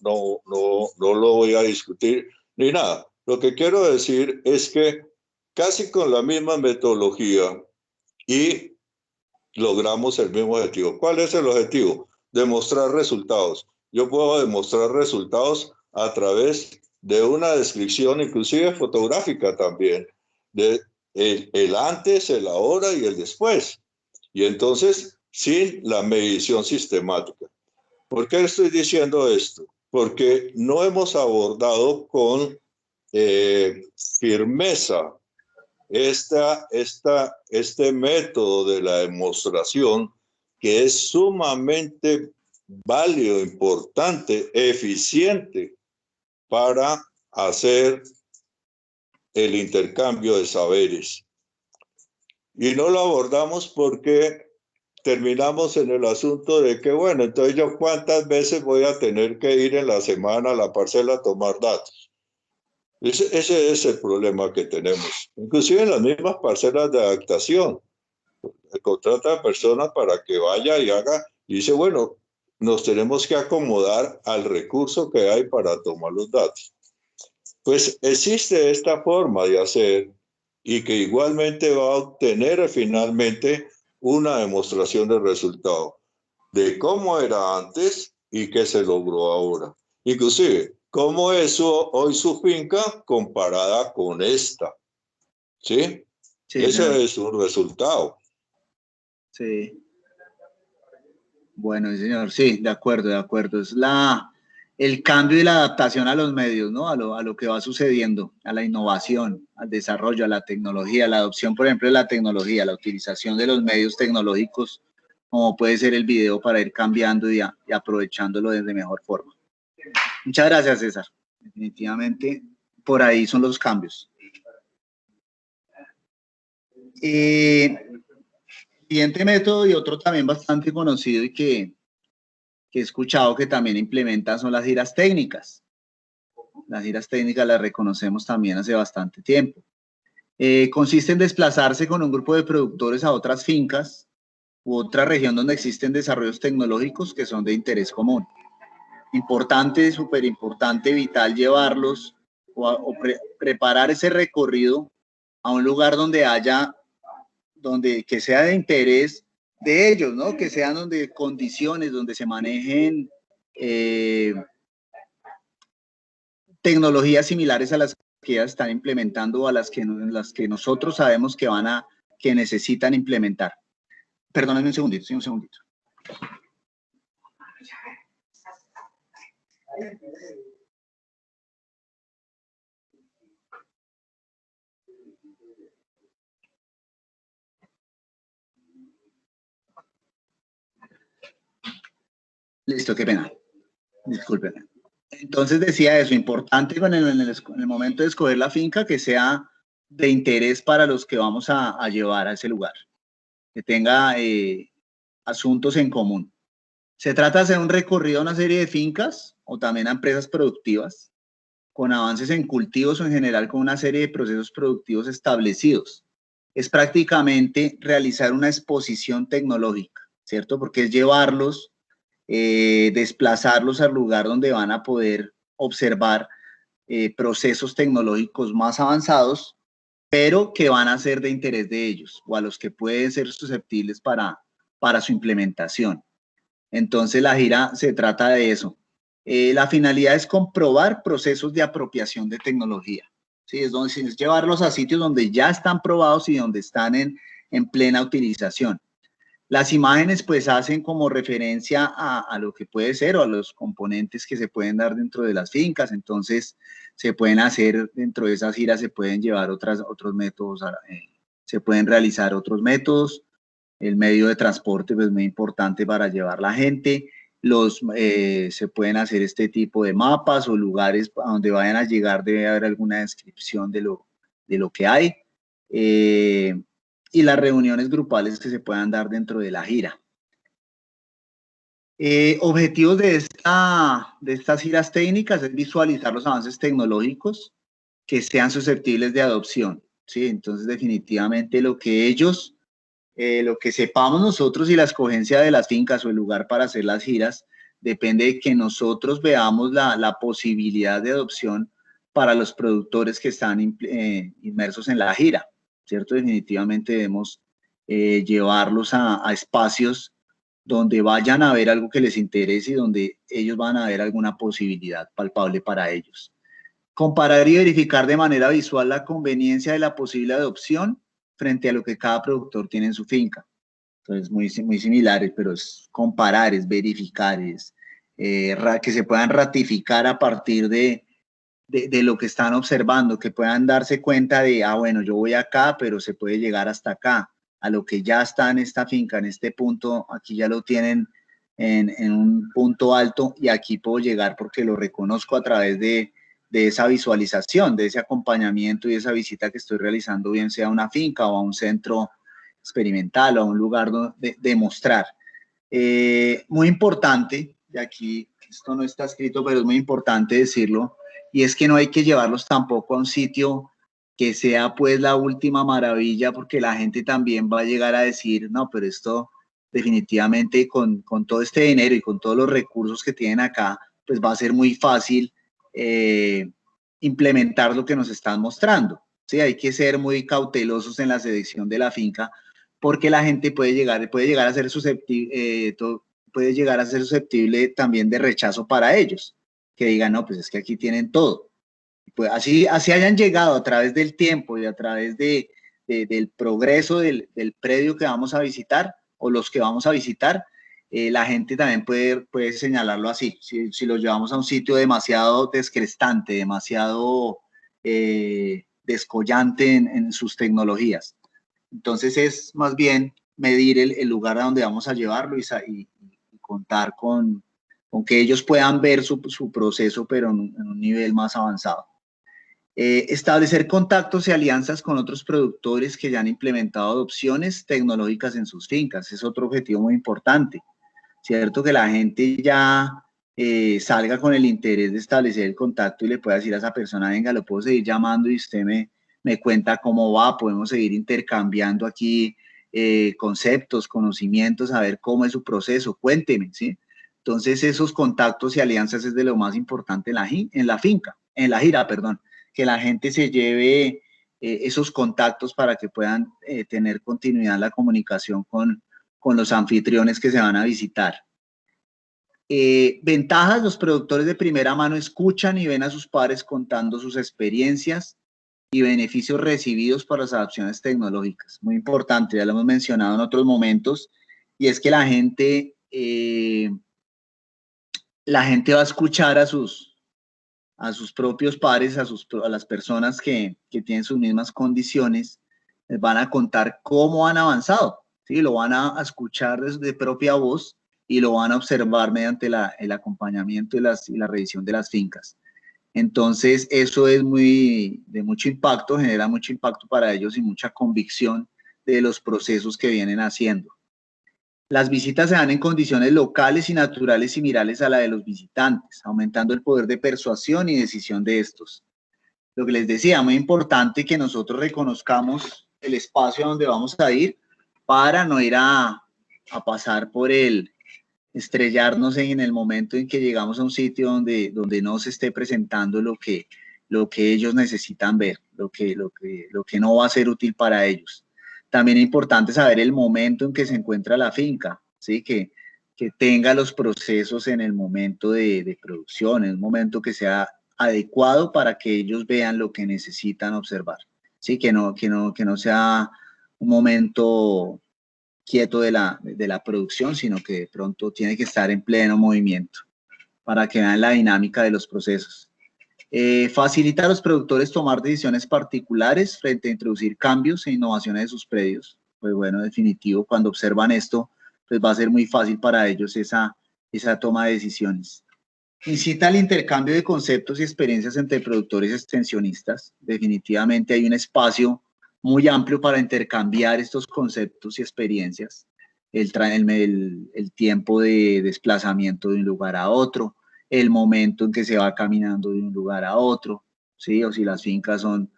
lo voy a discutir ni nada. Lo que quiero decir es que casi con la misma metodología y logramos el mismo objetivo. ¿Cuál es el objetivo? Demostrar resultados. Yo puedo demostrar resultados a través de una descripción, inclusive fotográfica también, de el antes, el ahora y el después. Y entonces, sin la medición sistemática. ¿Por qué estoy diciendo esto? Porque no hemos abordado con firmeza este método de la demostración, que es sumamente válido, importante, eficiente para hacer el intercambio de saberes. Y no lo abordamos porque terminamos en el asunto de que, bueno, entonces yo cuántas veces voy a tener que ir en la semana a la parcela a tomar datos. Ese es el problema que tenemos. Inclusive en las mismas parcelas de adaptación. Contrata a personas para que vaya y haga, y dice, bueno, nos tenemos que acomodar al recurso que hay para tomar los datos. Pues existe esta forma de hacer y que igualmente va a obtener finalmente una demostración de resultado. de cómo era antes y qué se logró ahora. Inclusive, cómo es hoy su finca comparada con esta. ¿Sí? Sí, señor. Ese es un resultado. Sí. Bueno, sí, señor, sí, de acuerdo, de acuerdo. Es el cambio y la adaptación a los medios, ¿no? A lo que va sucediendo, a la innovación, al desarrollo, a la tecnología, a la adopción, por ejemplo, de la tecnología, la utilización de los medios tecnológicos, como puede ser el video, para ir cambiando y aprovechándolo de mejor forma. Muchas gracias, César. Definitivamente, por ahí son los cambios. Siguiente método, y otro también bastante conocido y que he escuchado que también implementan, son las giras técnicas. Las giras técnicas las reconocemos también hace bastante tiempo. Consiste en desplazarse con un grupo de productores a otras fincas u otra región donde existen desarrollos tecnológicos que son de interés común. Importante, súper importante, vital llevarlos o preparar ese recorrido a un lugar donde haya, que sea de interés de ellos, ¿no? Que sean donde condiciones, donde se manejen tecnologías similares a las que ya están implementando o a las que nosotros sabemos que necesitan implementar. Perdónenme un segundito, sí, un segundito. Listo, qué pena. Discúlpenme. Entonces decía eso, importante en el momento de escoger la finca que sea de interés para los que vamos a llevar a ese lugar, que tenga asuntos en común. Se trata de hacer un recorrido a una serie de fincas o también a empresas productivas con avances en cultivos o en general con una serie de procesos productivos establecidos. Es prácticamente realizar una exposición tecnológica, ¿cierto? Porque es llevarlos, desplazarlos al lugar donde van a poder observar procesos tecnológicos más avanzados, pero que van a ser de interés de ellos o a los que pueden ser susceptibles para su implementación. Entonces la gira se trata de eso. La finalidad es comprobar procesos de apropiación de tecnología. ¿Sí? Es llevarlos a sitios donde ya están probados y donde están en plena utilización. Las imágenes pues hacen como referencia a lo que puede ser o a los componentes que se pueden dar dentro de las fincas. Entonces se pueden hacer dentro de esas giras, se pueden llevar otros métodos, se pueden realizar otros métodos. El medio de transporte pues muy importante para llevar la gente. Se pueden hacer este tipo de mapas o lugares a donde vayan a llegar, debe haber alguna descripción de lo que hay. Y las reuniones grupales que se puedan dar dentro de la gira. Objetivos de estas giras técnicas es visualizar los avances tecnológicos que sean susceptibles de adopción, ¿sí? Entonces, definitivamente lo que sepamos nosotros y la escogencia de las fincas o el lugar para hacer las giras depende de que nosotros veamos la posibilidad de adopción para los productores que están inmersos en la gira, ¿cierto? Definitivamente debemos llevarlos a espacios donde vayan a ver algo que les interese y donde ellos van a ver alguna posibilidad palpable para ellos. Comparar y verificar de manera visual la conveniencia de la posible adopción frente a lo que cada productor tiene en su finca. Entonces, muy similares, pero es comparar, es verificar, es que se puedan ratificar a partir de lo que están observando, que puedan darse cuenta de, bueno, yo voy acá, pero se puede llegar hasta acá, a lo que ya está en esta finca, en este punto, aquí ya lo tienen en un punto alto y aquí puedo llegar porque lo reconozco a través de esa visualización, de ese acompañamiento y esa visita que estoy realizando, bien sea a una finca o a un centro experimental o a un lugar de mostrar. Muy importante, y aquí esto no está escrito, pero es muy importante decirlo, y es que no hay que llevarlos tampoco a un sitio que sea pues la última maravilla, porque la gente también va a llegar a decir, no, pero esto definitivamente con todo este dinero y con todos los recursos que tienen acá, pues va a ser muy fácil implementar lo que nos están mostrando. ¿Sí? Hay que ser muy cautelosos en la selección de la finca, porque la gente puede llegar a ser susceptible, puede llegar a ser susceptible también de rechazo para ellos, que digan, no, pues es que aquí tienen todo. Pues así hayan llegado a través del tiempo y a través del progreso del predio que vamos a visitar o los que vamos a visitar, la gente también puede señalarlo así. Si lo llevamos a un sitio demasiado descrestante, demasiado descollante en sus tecnologías. Entonces es más bien medir el lugar a donde vamos a llevarlo y contar con que ellos puedan ver su proceso, pero en un nivel más avanzado. Establecer contactos y alianzas con otros productores que ya han implementado adopciones tecnológicas en sus fincas. Es otro objetivo muy importante, ¿cierto? Que la gente ya salga con el interés de establecer el contacto y le pueda decir a esa persona, venga, lo puedo seguir llamando y usted me cuenta cómo va, podemos seguir intercambiando aquí conceptos, conocimientos, a ver cómo es su proceso, cuénteme, ¿sí? Entonces esos contactos y alianzas es de lo más importante en la gira, perdón, que la gente se lleve esos contactos para que puedan tener continuidad en la comunicación con los anfitriones que se van a visitar. Ventajas: los productores de primera mano escuchan y ven a sus pares contando sus experiencias y beneficios recibidos por las adopciones tecnológicas. Muy importante, ya lo hemos mencionado en otros momentos, y es que la gente va a escuchar a sus propios pares, a las personas que tienen sus mismas condiciones, les van a contar cómo han avanzado, ¿sí? Lo van a escuchar de propia voz y lo van a observar mediante el acompañamiento y la revisión de las fincas. Entonces, eso es de mucho impacto, genera mucho impacto para ellos y mucha convicción de los procesos que vienen haciendo. Las visitas se dan en condiciones locales y naturales similares a la de los visitantes, aumentando el poder de persuasión y decisión de estos. Lo que les decía, muy importante que nosotros reconozcamos el espacio a donde vamos a ir para no ir a pasar por estrellarnos en el momento en que llegamos a un sitio donde no se esté presentando lo que ellos necesitan ver, lo que no va a ser útil para ellos. También es importante saber el momento en que se encuentra la finca, ¿sí? Que tenga los procesos en el momento de producción, en un momento que sea adecuado para que ellos vean lo que necesitan observar, ¿sí? Que no sea un momento quieto de la producción, sino que de pronto tiene que estar en pleno movimiento para que vean la dinámica de los procesos. Facilita a los productores tomar decisiones particulares frente a introducir cambios e innovaciones de sus predios. Pues bueno, definitivo, cuando observan esto, pues va a ser muy fácil para ellos esa toma de decisiones. Incita al intercambio de conceptos y experiencias entre productores y extensionistas. Definitivamente hay un espacio muy amplio para intercambiar estos conceptos y experiencias. El tiempo de desplazamiento de un lugar a otro, el momento en que se va caminando de un lugar a otro, ¿sí? O si las fincas son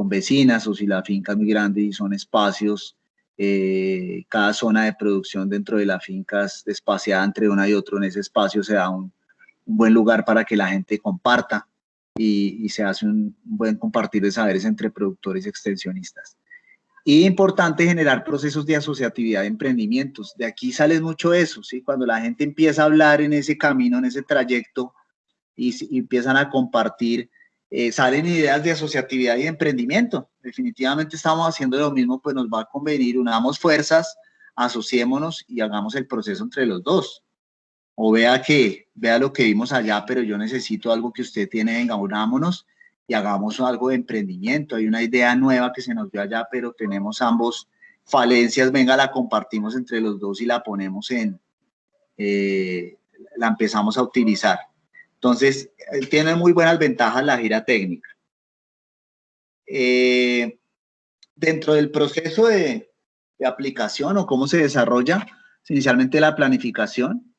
vecinas, o si la finca es muy grande y son espacios, cada zona de producción dentro de la finca es espaciada entre una y otra. En ese espacio se da un buen lugar para que la gente comparta y se hace un buen compartir de saberes entre productores y extensionistas. Y importante generar procesos de asociatividad de emprendimientos. De aquí sale mucho eso, ¿sí? Cuando la gente empieza a hablar en ese camino, en ese trayecto y empiezan a compartir, salen ideas de asociatividad y de emprendimiento. Definitivamente estamos haciendo lo mismo, pues nos va a convenir, unamos fuerzas, asociémonos y hagamos el proceso entre los dos. O vea lo que vimos allá, pero yo necesito algo que usted tiene, venga, unámonos y hagamos algo de emprendimiento. Hay una idea nueva que se nos dio allá, pero tenemos ambos falencias, venga, la compartimos entre los dos y la ponemos la empezamos a utilizar. Entonces, tiene muy buenas ventajas la gira técnica. Dentro del proceso de aplicación o cómo se desarrolla, inicialmente la planificación,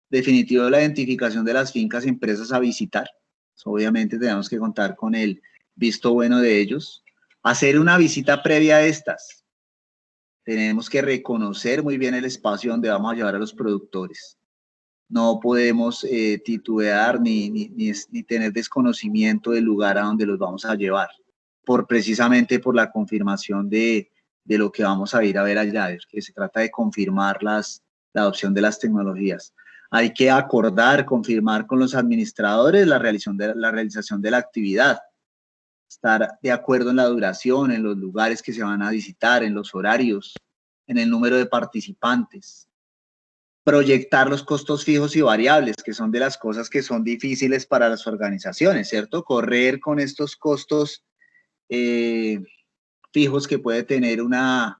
definitivo la identificación de las fincas y empresas a visitar. Obviamente tenemos que contar con el visto bueno de ellos. Hacer una visita previa a estas. Tenemos que reconocer muy bien el espacio donde vamos a llevar a los productores. No podemos titubear ni tener desconocimiento del lugar a donde los vamos a llevar, precisamente por la confirmación de lo que vamos a ir a ver allá, que se trata de confirmar la adopción de las tecnologías. Hay que acordar, confirmar con los administradores la realización de la actividad, estar de acuerdo en la duración, en los lugares que se van a visitar, en los horarios, en el número de participantes. Proyectar los costos fijos y variables, que son de las cosas que son difíciles para las organizaciones, ¿cierto? Correr con estos costos fijos que puede tener una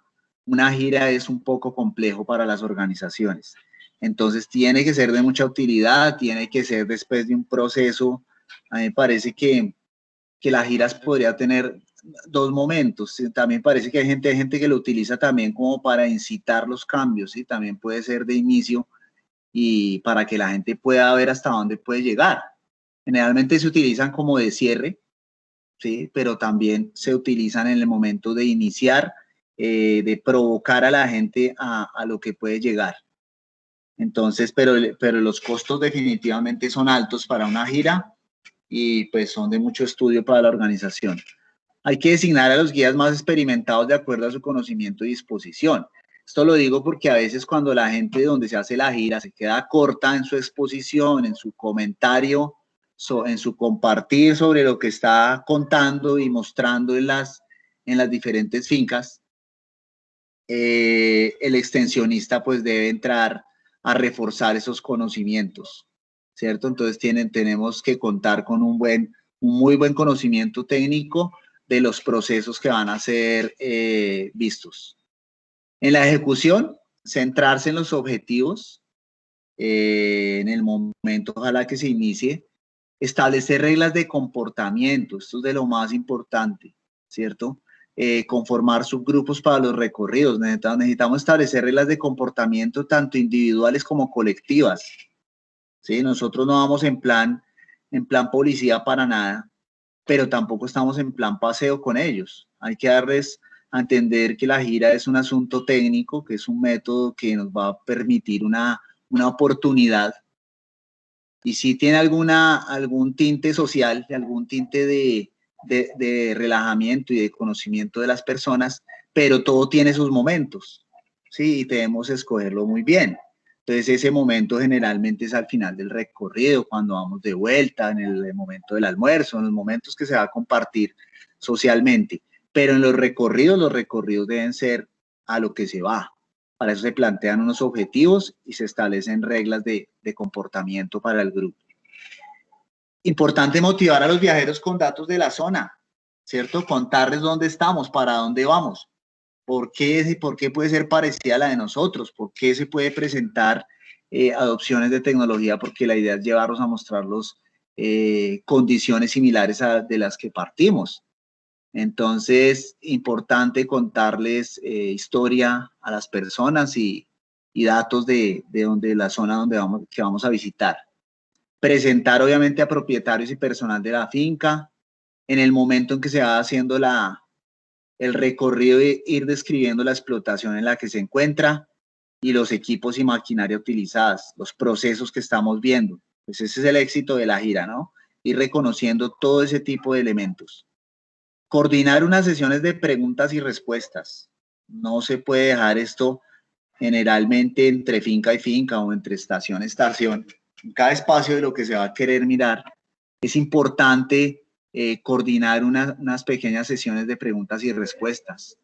gira es un poco complejo para las organizaciones. Entonces tiene que ser de mucha utilidad, tiene que ser después de un proceso. A mí me parece que las giras podría tener dos momentos. También parece que hay gente que lo utiliza también como para incitar los cambios, ¿sí? También puede ser de inicio y para que la gente pueda ver hasta dónde puede llegar. Generalmente se utilizan como de cierre, ¿sí? Pero también se utilizan en el momento de iniciar, de provocar a la gente a lo que puede llegar. Entonces, pero los costos definitivamente son altos para una gira y pues son de mucho estudio para la organización. Hay que designar a los guías más experimentados de acuerdo a su conocimiento y disposición. Esto lo digo porque a veces cuando la gente de donde se hace la gira se queda corta en su exposición, en su comentario, en su compartir sobre lo que está contando y mostrando en las diferentes fincas, el extensionista pues debe entrar a reforzar esos conocimientos, ¿cierto? Entonces tenemos que contar con un muy buen conocimiento técnico de los procesos que van a ser vistos. En la ejecución, centrarse en los objetivos, en el momento ojalá que se inicie, establecer reglas de comportamiento, esto es de lo más importante, ¿cierto? Conformar subgrupos para los recorridos, necesitamos establecer reglas de comportamiento tanto individuales como colectivas, ¿sí? Nosotros no vamos en plan policía para nada, pero tampoco estamos en plan paseo con ellos. Hay que darles a entender que la gira es un asunto técnico, que es un método que nos va a permitir una oportunidad. Y si tiene algún tinte social, algún tinte de relajamiento y de conocimiento de las personas, pero todo tiene sus momentos, ¿sí? Y debemos escogerlo muy bien. Entonces ese momento generalmente es al final del recorrido, cuando vamos de vuelta, en el momento del almuerzo, en los momentos que se va a compartir socialmente. Pero en los recorridos deben ser a lo que se va. Para eso se plantean unos objetivos y se establecen reglas de comportamiento para el grupo. Importante motivar a los viajeros con datos de la zona, ¿cierto? Contarles dónde estamos, para dónde vamos. ¿Por qué puede ser parecida a la de nosotros? ¿Por qué se puede presentar adopciones de tecnología? Porque la idea es llevarlos a mostrarlos condiciones similares a de las que partimos. Entonces, importante contarles historia a las personas y datos de la zona que vamos a visitar. Presentar, obviamente, a propietarios y personal de la finca. En el momento en que se va haciendo el recorrido, ir describiendo la explotación en la que se encuentra y los equipos y maquinaria utilizadas, los procesos que estamos viendo. Pues ese es el éxito de la gira, ¿no? Ir reconociendo todo ese tipo de elementos. Coordinar unas sesiones de preguntas y respuestas. No se puede dejar esto generalmente entre finca y finca o entre estación y estación. En cada espacio de lo que se va a querer mirar, es importante coordinar unas pequeñas sesiones de preguntas y respuestas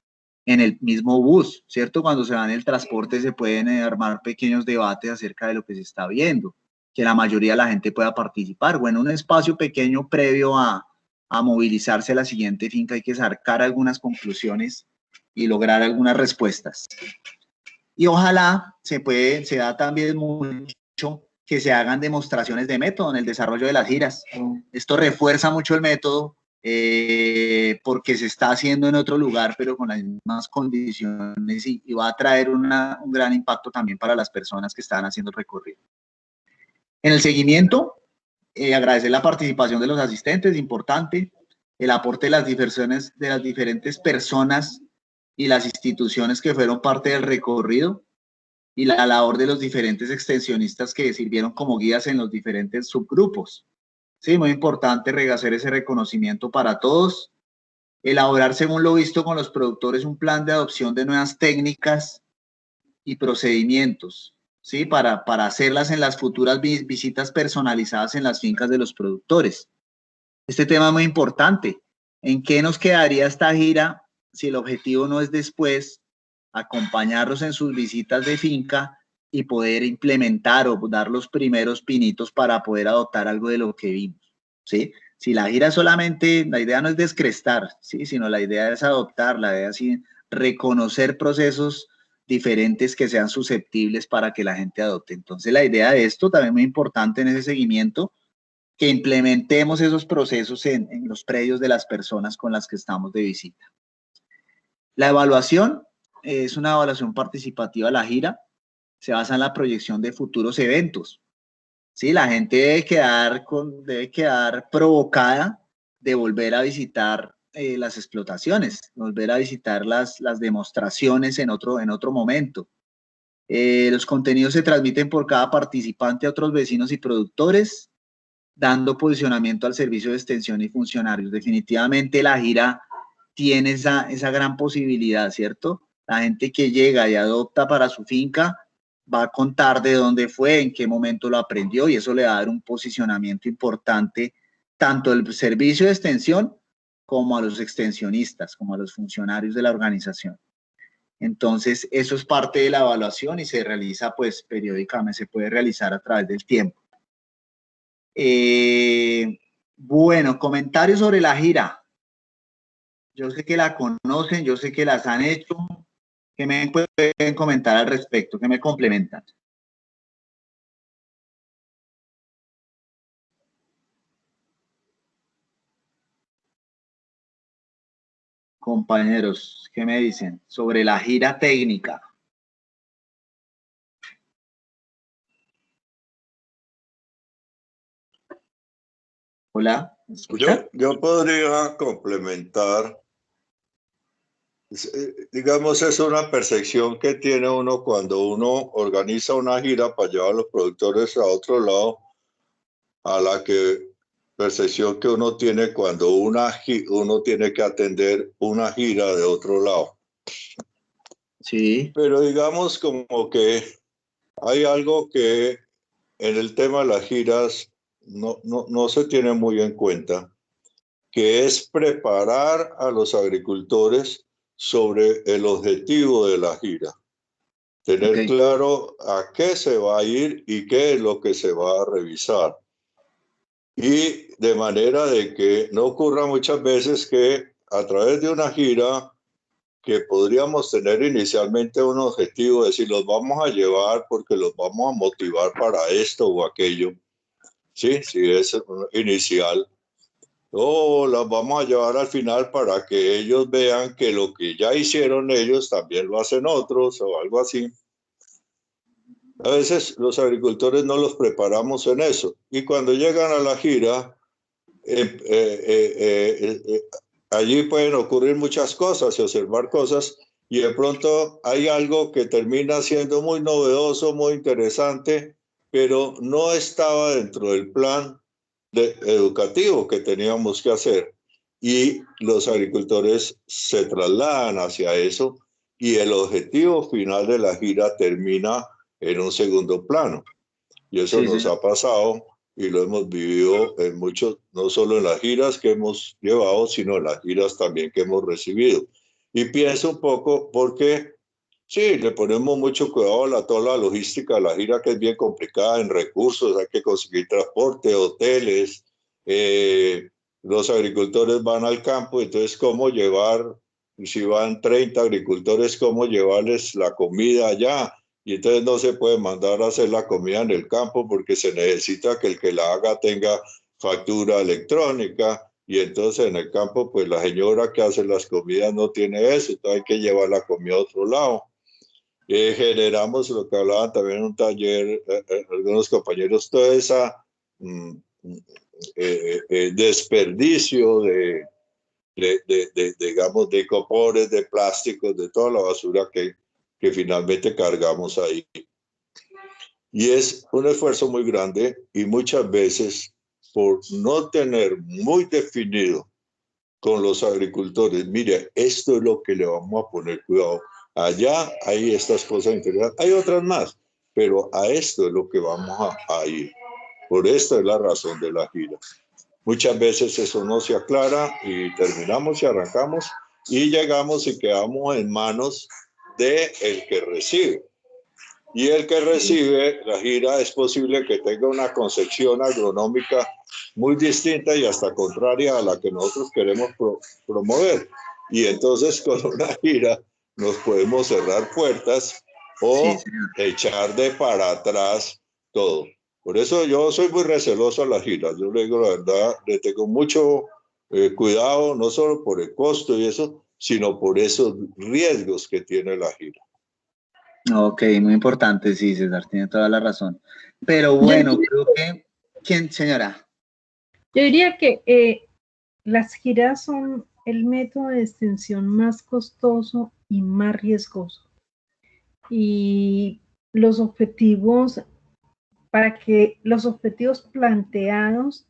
en el mismo bus, ¿cierto? Cuando se va en el transporte se pueden armar pequeños debates acerca de lo que se está viendo, que la mayoría de la gente pueda participar. Bueno, un espacio pequeño previo a movilizarse a la siguiente finca hay que sacar algunas conclusiones y lograr algunas respuestas. Y ojalá se da también mucho que se hagan demostraciones de método en el desarrollo de las giras. Esto refuerza mucho el método porque se está haciendo en otro lugar, pero con las mismas condiciones y va a traer un gran impacto también para las personas que están haciendo el recorrido. En el seguimiento, agradecer la participación de los asistentes, importante, el aporte de las diferentes personas y las instituciones que fueron parte del recorrido y la labor de los diferentes extensionistas que sirvieron como guías en los diferentes subgrupos. Sí, muy importante hacer ese reconocimiento para todos. Elaborar, según lo visto con los productores, un plan de adopción de nuevas técnicas y procedimientos, ¿sí? Para hacerlas en las futuras visitas personalizadas en las fincas de los productores. Este tema es muy importante. ¿En qué nos quedaría esta gira si el objetivo no es después acompañarlos en sus visitas de finca y poder implementar o dar los primeros pinitos para poder adoptar algo de lo que vimos? ¿Sí? Si la gira solamente, la idea no es descrestar, ¿sí? Sino la idea es adoptar, la idea es reconocer procesos diferentes que sean susceptibles para que la gente adopte. Entonces, la idea de esto también muy importante en ese seguimiento, que implementemos esos procesos en los predios de las personas con las que estamos de visita. La evaluación es una evaluación participativa de la gira, se basa en la proyección de futuros eventos. Sí, la gente debe quedar provocada de volver a visitar las explotaciones, volver a visitar las demostraciones en otro momento. Los contenidos se transmiten por cada participante a otros vecinos y productores, dando posicionamiento al servicio de extensión y funcionarios. Definitivamente la gira tiene esa gran posibilidad, ¿cierto? La gente que llega y adopta para su finca va a contar de dónde fue, en qué momento lo aprendió, y eso le va a dar un posicionamiento importante tanto al servicio de extensión como a los extensionistas, como a los funcionarios de la organización. Entonces, eso es parte de la evaluación y se realiza pues periódicamente, se puede realizar a través del tiempo. Bueno, comentarios sobre la gira. Yo sé que la conocen, yo sé que las han hecho. ¿Qué me pueden comentar al respecto? ¿Qué me complementan? Compañeros, ¿qué me dicen sobre la gira técnica? Hola, ¿me escuchan? Yo podría complementar, digamos, es una percepción que tiene uno cuando uno organiza una gira para llevar a los productores a otro lado, a la percepción que uno tiene cuando uno tiene que atender una gira de otro lado. Sí. Pero digamos como que hay algo que en el tema de las giras no se tiene muy en cuenta, que es preparar a los agricultores sobre el objetivo de la gira. Tener claro a qué se va a ir y qué es lo que se va a revisar. Y de manera de que no ocurra muchas veces que a través de una gira que podríamos tener inicialmente un objetivo, de decir, los vamos a llevar porque los vamos a motivar para esto o aquello, ¿sí? Si es inicial. O las vamos a llevar al final para que ellos vean que lo que ya hicieron ellos también lo hacen otros o algo así. A veces los agricultores no los preparamos en eso. Y cuando llegan a la gira, allí pueden ocurrir muchas cosas y observar cosas, y de pronto hay algo que termina siendo muy novedoso, muy interesante, pero no estaba dentro del plan educativo que teníamos que hacer. Y los agricultores se trasladan hacia eso y el objetivo final de la gira termina en un segundo plano. Y eso nos ha pasado y lo hemos vivido en muchos, no solo en las giras que hemos llevado, sino en las giras también que hemos recibido. Y pienso un poco porque sí, le ponemos mucho cuidado a toda la logística de la gira, que es bien complicada en recursos, hay que conseguir transporte, hoteles, los agricultores van al campo, entonces cómo llevar, si van 30 agricultores, cómo llevarles la comida allá. Y entonces no se puede mandar a hacer la comida en el campo porque se necesita que el que la haga tenga factura electrónica, y entonces en el campo pues la señora que hace las comidas no tiene eso, entonces hay que llevar la comida a otro lado. Generamos lo que hablaban también en un taller algunos compañeros, toda esa desperdicio digamos, de copores, de plásticos, de toda la basura que finalmente cargamos ahí. Y es un esfuerzo muy grande y muchas veces por no tener muy definido con los agricultores, mire, esto es lo que le vamos a poner cuidado. Allá hay estas cosas interesantes. Hay otras más, pero a esto es lo que vamos a ir. Por esto es la razón de la gira. Muchas veces eso no se aclara y terminamos y arrancamos y llegamos y quedamos en manos del que recibe. Y el que recibe la gira es posible que tenga una concepción agronómica muy distinta y hasta contraria a la que nosotros queremos promover. Y entonces con una gira nos podemos cerrar puertas o echar de para atrás todo. Por eso yo soy muy receloso a las giras. Yo le digo la verdad, le tengo mucho cuidado, no solo por el costo y eso, sino por esos riesgos que tiene la gira. Ok, muy importante, sí, César, tiene toda la razón. Pero bueno, creo que... ¿Quién, señora? Yo diría que las giras son el método de extensión más costoso y más riesgoso. Y los objetivos, para que los objetivos planteados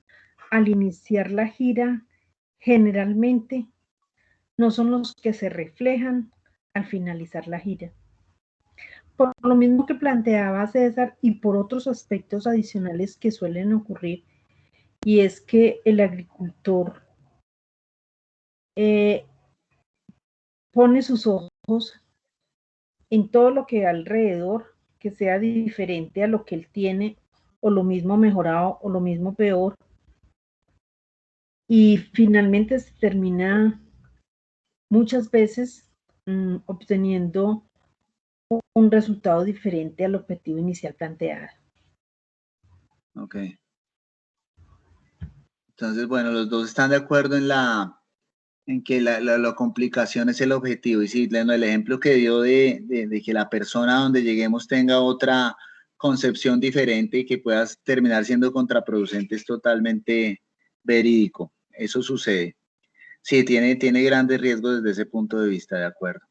al iniciar la gira generalmente no son los que se reflejan al finalizar la gira. Por lo mismo que planteaba César y por otros aspectos adicionales que suelen ocurrir, y es que el agricultor pone sus ojos en todo lo que alrededor, que sea diferente a lo que él tiene, o lo mismo mejorado, o lo mismo peor, y finalmente se termina muchas veces obteniendo un resultado diferente al objetivo inicial planteado. Ok. Entonces, bueno, los dos están de acuerdo en que la complicación es el objetivo. Y sí, el ejemplo que dio de que la persona donde lleguemos tenga otra concepción diferente y que pueda terminar siendo contraproducente es totalmente verídico. Eso sucede. Sí, tiene grandes riesgos desde ese punto de vista, de acuerdo.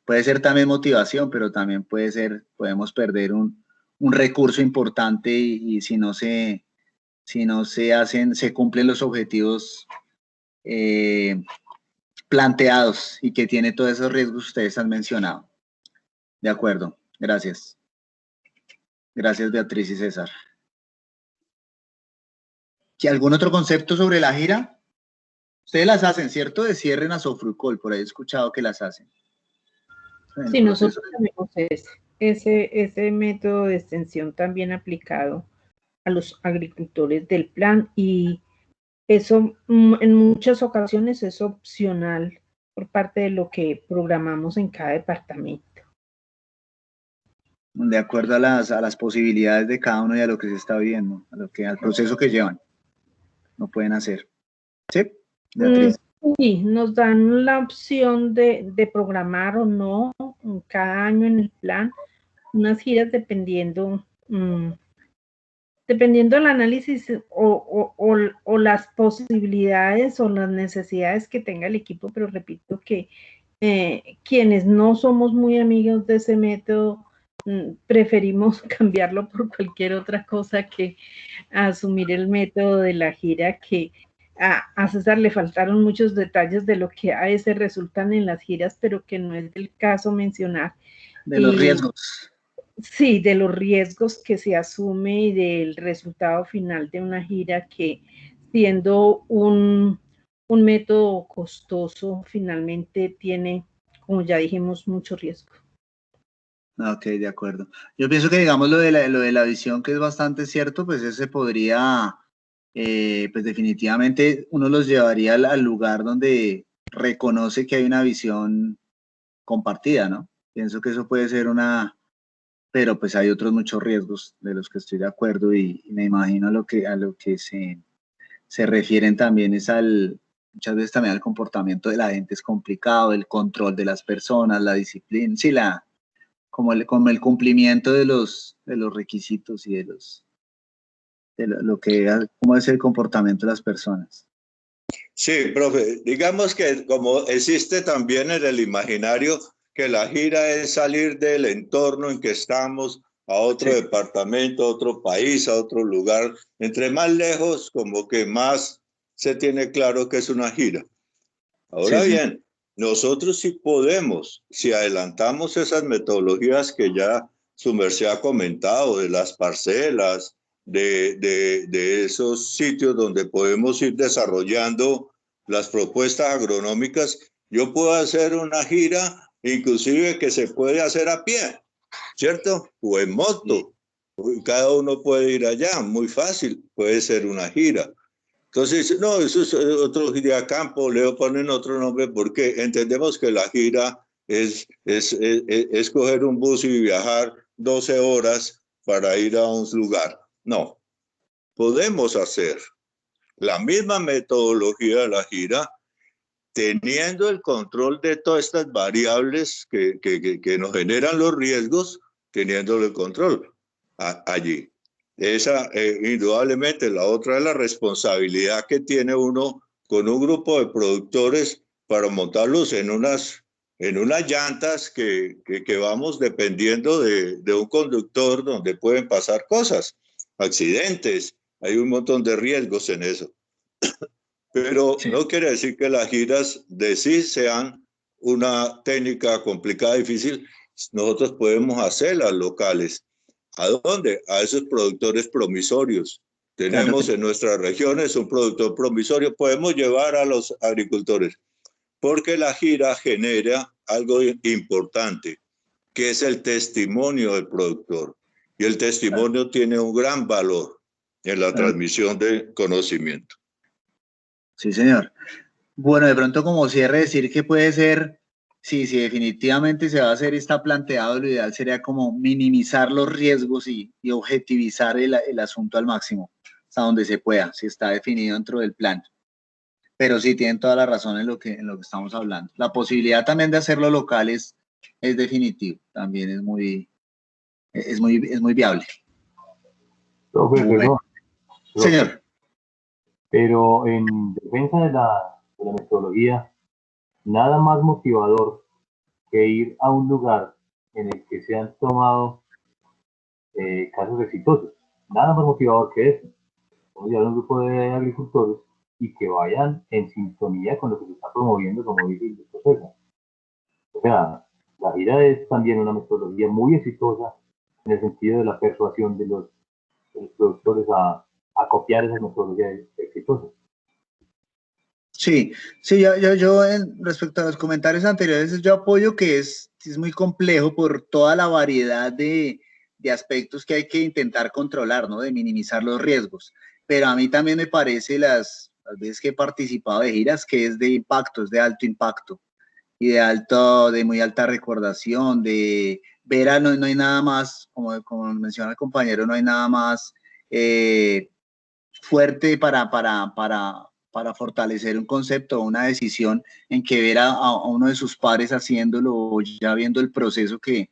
Puede ser también motivación, pero también podemos perder un recurso importante y si no se cumplen los objetivos planteados y que tiene todos esos riesgos que ustedes han mencionado. De acuerdo, gracias. Gracias, Beatriz y César. ¿Algún otro concepto sobre la gira? Ustedes las hacen, ¿cierto? De cierre en Asofrucol, por ahí he escuchado que las hacen. Sí, nosotros tenemos ese método de extensión también aplicado a los agricultores del plan, y eso en muchas ocasiones es opcional por parte de lo que programamos en cada departamento. De acuerdo a las posibilidades de cada uno y a lo que se está viviendo, al proceso que llevan, no pueden hacer. ¿Sí? Beatriz. Sí, nos dan la opción de programar o no cada año en el plan unas giras dependiendo del análisis o las posibilidades o las necesidades que tenga el equipo, pero repito que quienes no somos muy amigos de ese método, preferimos cambiarlo por cualquier otra cosa que asumir el método de la gira, que a César le faltaron muchos detalles de lo que a veces resultan en las giras, pero que no es el caso mencionar. De los riesgos. Sí, de los riesgos que se asume y del resultado final de una gira que, siendo un método costoso, finalmente tiene, como ya dijimos, mucho riesgo. Ok, de acuerdo. Yo pienso que, digamos, lo de la visión, que es bastante cierto, pues ese podría, pues definitivamente uno los llevaría al lugar donde reconoce que hay una visión compartida, ¿no? Pienso que eso puede ser pero pues hay otros muchos riesgos de los que estoy de acuerdo y me imagino a lo que se refieren también es muchas veces también al comportamiento de la gente es complicado, el control de las personas, la disciplina, sí, como el cumplimiento de los requisitos y cómo es el comportamiento de las personas. Sí, profe, digamos que como existe también en el imaginario que la gira es salir del entorno en que estamos a otro departamento, a otro país, a otro lugar, entre más lejos, como que más se tiene claro que es una gira. Ahora bien, nosotros sí podemos, si adelantamos esas metodologías que ya su merced ha comentado, de las parcelas, de esos sitios donde podemos ir desarrollando las propuestas agronómicas. Yo puedo hacer una gira, inclusive que se puede hacer a pie, ¿cierto? O en moto. Cada uno puede ir allá, muy fácil, puede ser una gira. Entonces, no, eso es otro gira a campo, le ponen otro nombre porque entendemos que la gira es coger un bus y viajar 12 horas para ir a un lugar. No, podemos hacer la misma metodología de la gira teniendo el control de todas estas variables que nos generan los riesgos, teniendo el control allí. Esa, indudablemente, la otra es la responsabilidad que tiene uno con un grupo de productores para montarlos en unas llantas que vamos dependiendo de un conductor donde pueden pasar cosas, accidentes, hay un montón de riesgos en eso. Pero no quiere decir que las giras de sí sean una técnica complicada, difícil. Nosotros podemos hacerlas locales. ¿A dónde? A esos productores promisorios. Tenemos en nuestras regiones un productor promisorio. Podemos llevar a los agricultores, porque la gira genera algo importante, que es el testimonio del productor. Y el testimonio tiene un gran valor en la transmisión de conocimiento. Sí, señor. Bueno, de pronto como cierre decir que puede ser, sí, definitivamente se va a hacer y está planteado, lo ideal sería como minimizar los riesgos y objetivizar el asunto al máximo, hasta donde se pueda, si está definido dentro del plan. Pero sí, tienen toda la razón en lo que estamos hablando. La posibilidad también de hacerlo local es definitivo, también es muy viable. Bueno. Señor. Pero en defensa de la metodología, nada más motivador que ir a un lugar en el que se han tomado casos exitosos. Nada más motivador que eso. Vamos a llevar un grupo de agricultores y que vayan en sintonía con lo que se está promoviendo, como dice el doctor César. O sea, la gira es también una metodología muy exitosa en el sentido de la persuasión de los productores a copiar esas metodologías exitosas. Sí, yo respecto a los comentarios anteriores, yo apoyo que es muy complejo por toda la variedad de aspectos que hay que intentar controlar, ¿no? De minimizar los riesgos. Pero a mí también me parece las veces que he participado de giras que es de impacto, es de alto impacto y de muy alta recordación, de ver no hay nada más, como menciona el compañero, no hay nada más fuerte para fortalecer un concepto o una decisión en que ver a uno de sus pares haciéndolo o ya viendo el progreso que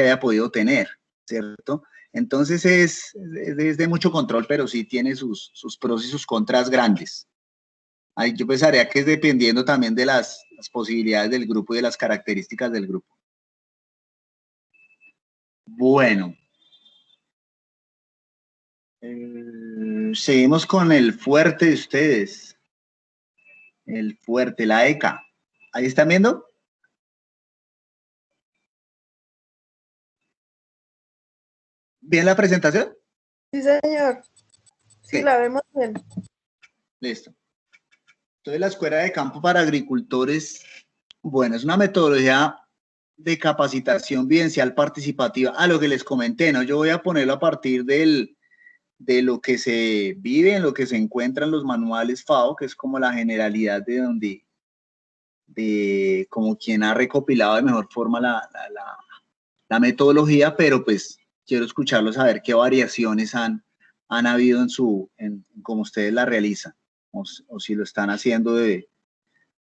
haya podido tener, ¿cierto? Entonces es de mucho control, pero sí tiene sus pros y sus contras grandes. Ahí yo pensaría que es dependiendo también de las posibilidades del grupo y de las características del grupo. Bueno. Seguimos con el fuerte de ustedes. El fuerte, la ECA. ¿Ahí están viendo? ¿Bien la presentación? Sí, señor. Sí, la vemos bien. Listo. Entonces, la Escuela de Campo para Agricultores, bueno, es una metodología de capacitación vivencial participativa. A lo que les comenté, ¿no? Yo voy a ponerlo a partir de lo que se vive, en lo que se encuentra en los manuales FAO, que es como la generalidad de como quien ha recopilado de mejor forma la metodología, pero pues quiero escucharlos a ver qué variaciones han habido en cómo ustedes la realizan, o si lo están haciendo de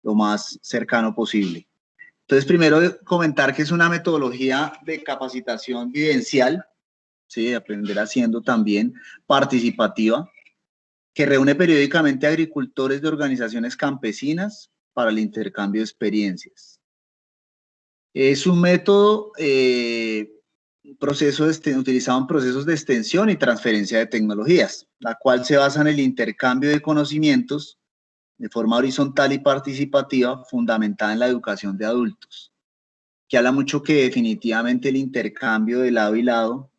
lo más cercano posible. Entonces, primero comentar que es una metodología de capacitación vivencial, ¿sí? Aprender haciendo también participativa, que reúne periódicamente a agricultores de organizaciones campesinas para el intercambio de experiencias. Es un método utilizado en procesos de extensión y transferencia de tecnologías, la cual se basa en el intercambio de conocimientos de forma horizontal y participativa fundamentada en la educación de adultos. que habla mucho que definitivamente el intercambio de lado y lado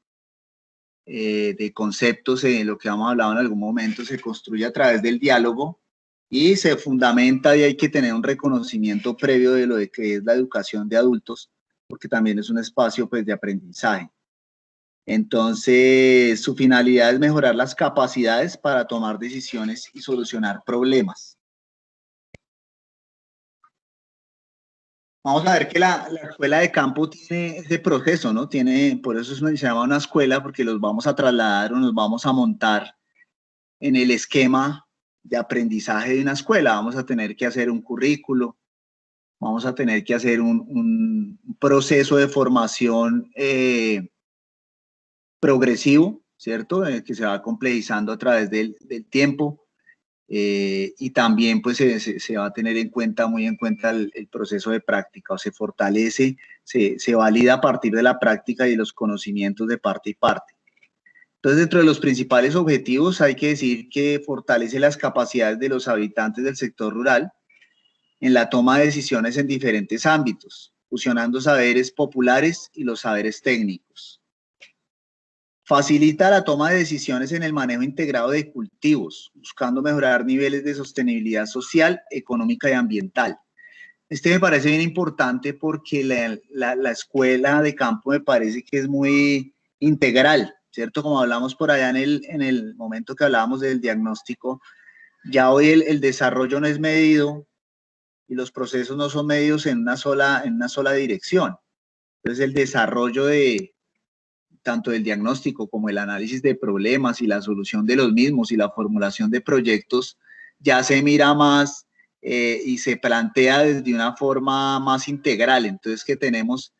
de conceptos, lo que hemos hablado en algún momento, se construye a través del diálogo y se fundamenta, y hay que tener un reconocimiento previo de lo de que es la educación de adultos, porque también es un espacio pues, de aprendizaje. Entonces, su finalidad es mejorar las capacidades para tomar decisiones y solucionar problemas. Vamos a ver que la escuela de campo tiene ese proceso, ¿no? Por eso se llama una escuela, porque los vamos a trasladar o nos vamos a montar en el esquema de aprendizaje de una escuela. Vamos a tener que hacer un currículo, vamos a tener que hacer un proceso de formación progresivo, ¿cierto? Que se va complejizando a través del tiempo. Y también pues se va a tener en cuenta, muy en cuenta el proceso de práctica, o se fortalece, se valida a partir de la práctica y de los conocimientos de parte y parte. Entonces, dentro de los principales objetivos hay que decir que fortalece las capacidades de los habitantes del sector rural en la toma de decisiones en diferentes ámbitos, fusionando saberes populares y los saberes técnicos. Facilita la toma de decisiones en el manejo integrado de cultivos, buscando mejorar niveles de sostenibilidad social, económica y ambiental. Este me parece bien importante porque la escuela de campo me parece que es muy integral, ¿cierto? Como hablamos por allá en el momento que hablábamos del diagnóstico, ya hoy el desarrollo no es medido y los procesos no son medidos en una sola dirección. Entonces el desarrollo de tanto el diagnóstico como el análisis de problemas y la solución de los mismos y la formulación de proyectos ya se mira más y se plantea desde una forma más integral. Entonces que tenemos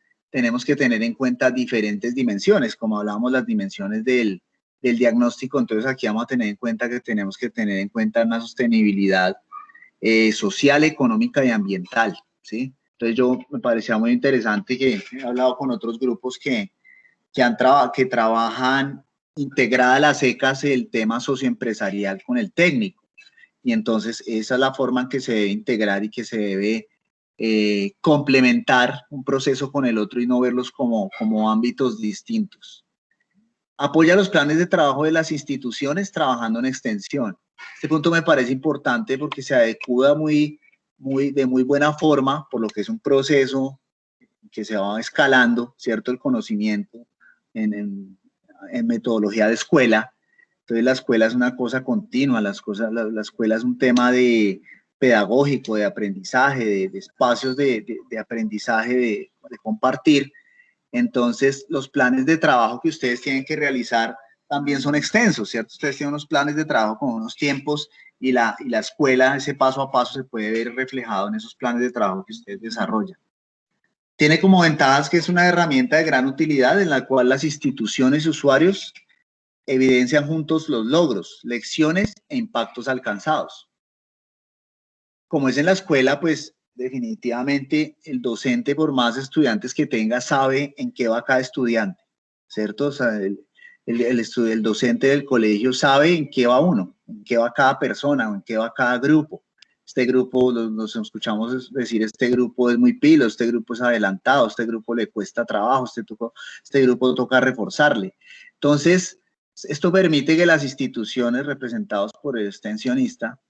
que tener en cuenta diferentes dimensiones, como hablábamos las dimensiones del diagnóstico. Entonces aquí vamos a tener en cuenta que tenemos que tener en cuenta una sostenibilidad social, económica y ambiental, ¿sí? Entonces me parecía muy interesante que he hablado con otros grupos que trabajan integrada las ECAS el tema socioempresarial con el técnico. Y entonces esa es la forma en que se debe integrar y que se debe complementar un proceso con el otro y no verlos como ámbitos distintos. Apoya los planes de trabajo de las instituciones trabajando en extensión. Este punto me parece importante porque se adecua de muy buena forma, por lo que es un proceso que se va escalando, ¿cierto? El conocimiento en metodología de escuela. Entonces la escuela es una cosa continua, la escuela es un tema pedagógico, de aprendizaje, de espacios de aprendizaje, de compartir. Entonces los planes de trabajo que ustedes tienen que realizar también son extensos, ¿cierto? Ustedes tienen unos planes de trabajo con unos tiempos y la escuela, ese paso a paso se puede ver reflejado en esos planes de trabajo que ustedes desarrollan. Tiene como ventajas que es una herramienta de gran utilidad en la cual las instituciones y usuarios evidencian juntos los logros, lecciones e impactos alcanzados. Como es en la escuela, pues definitivamente el docente, por más estudiantes que tenga, sabe en qué va cada estudiante, ¿cierto? O sea, el docente del colegio sabe en qué va uno, en qué va cada persona o en qué va cada grupo. Este grupo, nos escuchamos decir, este grupo es muy pilo, este grupo es adelantado, este grupo le cuesta trabajo, este grupo toca reforzarle. Entonces, esto permite que las instituciones representadas por el extensionista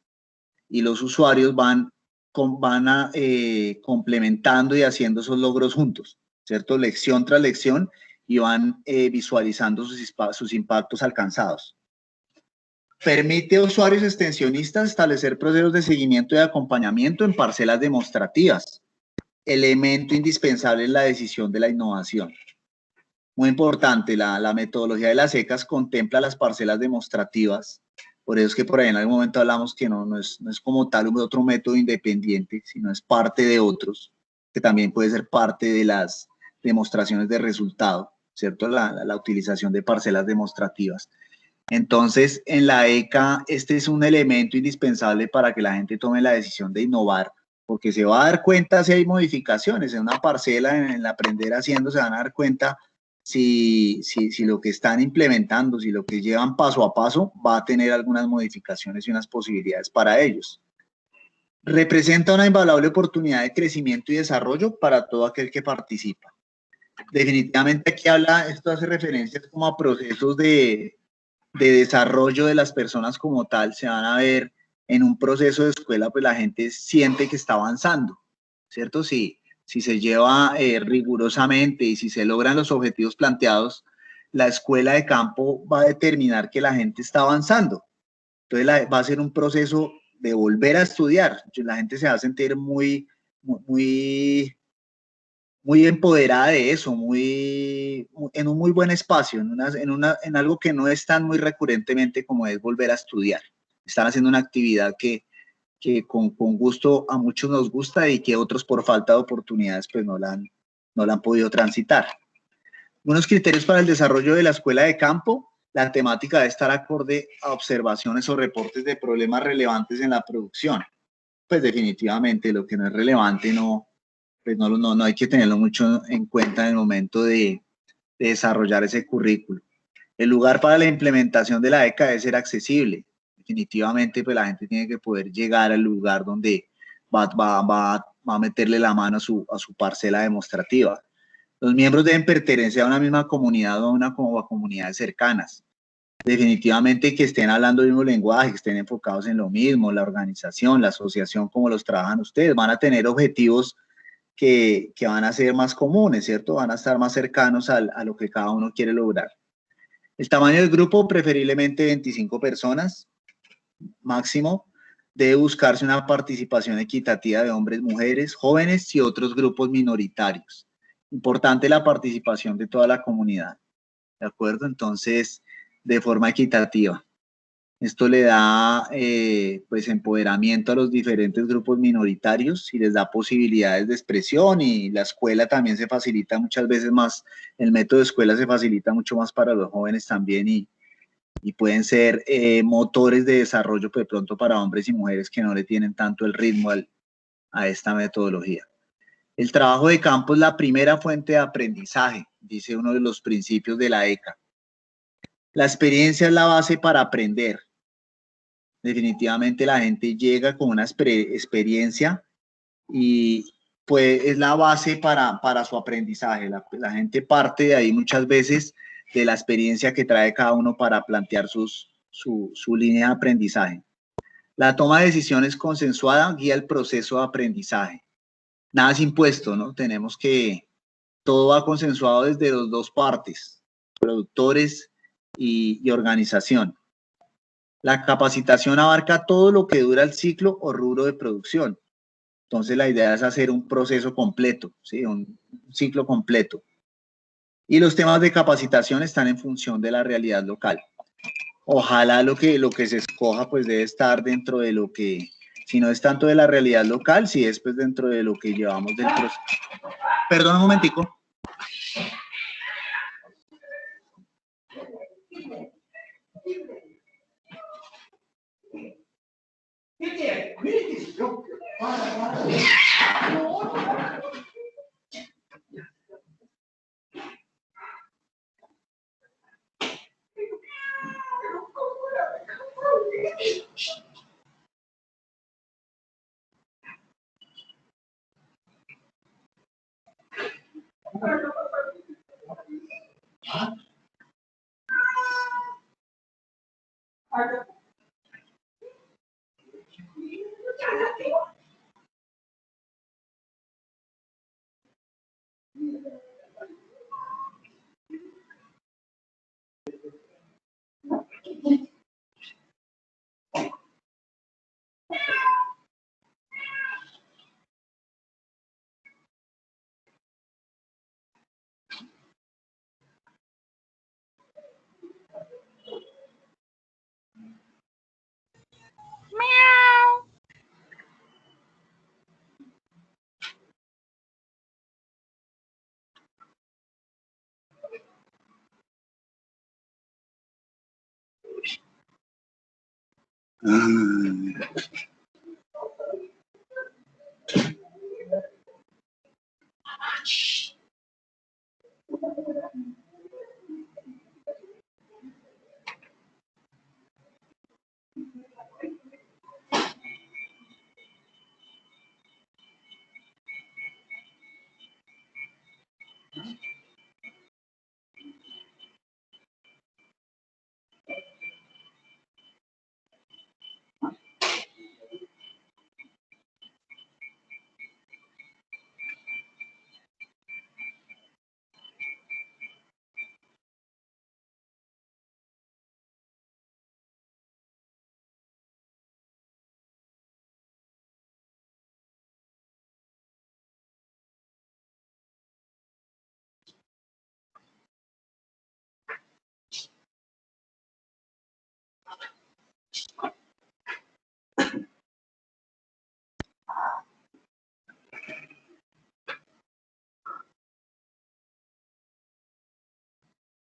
y los usuarios van complementando y haciendo esos logros juntos, ¿cierto? Lección tras lección, y van visualizando sus impactos alcanzados. Permite a usuarios extensionistas establecer procesos de seguimiento y acompañamiento en parcelas demostrativas, elemento indispensable en la decisión de la innovación. Muy importante, la metodología de las ECAS contempla las parcelas demostrativas, por eso es que por ahí en algún momento hablamos que no es como tal otro método independiente, sino es parte de otros, que también puede ser parte de las demostraciones de resultado, ¿cierto? La utilización de parcelas demostrativas. Entonces, en la ECA, este es un elemento indispensable para que la gente tome la decisión de innovar, porque se va a dar cuenta si hay modificaciones en una parcela, en el aprender haciendo, se van a dar cuenta si lo que están implementando, si lo que llevan paso a paso, va a tener algunas modificaciones y unas posibilidades para ellos. representa una invaluable oportunidad de crecimiento y desarrollo para todo aquel que participa. Definitivamente aquí esto hace referencias como a procesos de desarrollo de las personas como tal. Se van a ver en un proceso de escuela, pues la gente siente que está avanzando, ¿cierto? Si se lleva rigurosamente y si se logran los objetivos planteados, la escuela de campo va a determinar que la gente está avanzando. Entonces va a ser un proceso de volver a estudiar. La gente se va a sentir muy empoderada de eso, en un muy buen espacio, en algo que no es tan muy recurrentemente como es volver a estudiar. Están haciendo una actividad que con gusto a muchos nos gusta y que otros por falta de oportunidades pues no la han podido transitar. Unos criterios para el desarrollo de la escuela de campo: la temática debe estar acorde a observaciones o reportes de problemas relevantes en la producción. Pues definitivamente lo que no es relevante pues no hay que tenerlo mucho en cuenta en el momento de desarrollar ese currículo. El lugar para la implementación de la ECA debe ser accesible. Definitivamente, pues la gente tiene que poder llegar al lugar donde va a meterle la mano a su parcela demostrativa. Los miembros deben pertenecer a una misma comunidad o a comunidades cercanas. Definitivamente que estén hablando el mismo lenguaje, que estén enfocados en lo mismo, la organización, la asociación, como los trabajan ustedes. Van a tener objetivos que van a ser más comunes, ¿cierto? Van a estar más cercanos a lo que cada uno quiere lograr. El tamaño del grupo, preferiblemente 25 personas máximo. Debe buscarse una participación equitativa de hombres, mujeres, jóvenes y otros grupos minoritarios. Importante la participación de toda la comunidad, ¿de acuerdo? Entonces, de forma equitativa. Esto le da pues empoderamiento a los diferentes grupos minoritarios y les da posibilidades de expresión, y la escuela también se facilita muchas veces más, el método de escuela se facilita mucho más para los jóvenes también, y pueden ser motores de desarrollo pues, de pronto para hombres y mujeres que no le tienen tanto el ritmo a esta metodología. El trabajo de campo es la primera fuente de aprendizaje, dice uno de los principios de la ECA. La experiencia es la base para aprender. Definitivamente la gente llega con una experiencia y pues es la base para su aprendizaje. La gente parte de ahí muchas veces de la experiencia que trae cada uno para plantear su línea de aprendizaje. La toma de decisiones consensuada guía el proceso de aprendizaje. Nada es impuesto, ¿no? Todo va consensuado desde las dos partes, productores y organización. La capacitación abarca todo lo que dura el ciclo o rubro de producción. Entonces la idea es hacer un proceso completo, ¿sí? Un ciclo completo. Y los temas de capacitación están en función de la realidad local. Ojalá lo que se escoja pues debe estar dentro de lo que, si no es tanto de la realidad local, si es pues dentro de lo que llevamos del proceso. Perdón un momentico.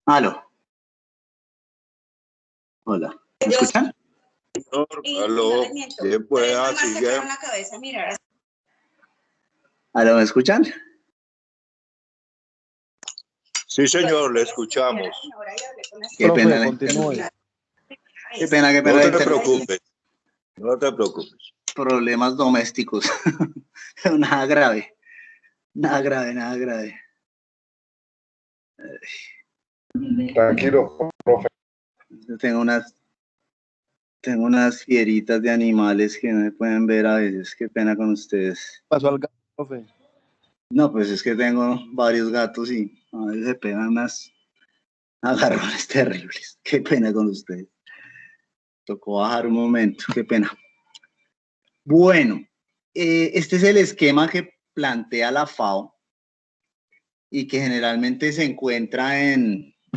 Aló. Hola. ¿Me escuchan? Aló, bien pueda, sigue. Aló, ¿me escuchan? Sí, señor, le escuchamos. Qué Profe, pena la continúe. interrupción. Qué pena No la te interrupción. preocupes, no te preocupes. Problemas domésticos. Nada grave. Nada grave, nada grave. Tranquilo, profe. Tengo unas fieritas de animales que no me pueden ver a veces. Qué pena con ustedes. Pasó al gato, profe. No, pues es que tengo varios gatos y a veces se pegan unas agarrones terribles. Qué pena con ustedes. Tocó bajar un momento. Qué pena. Bueno, este es el esquema que plantea la FAO y que generalmente se encuentra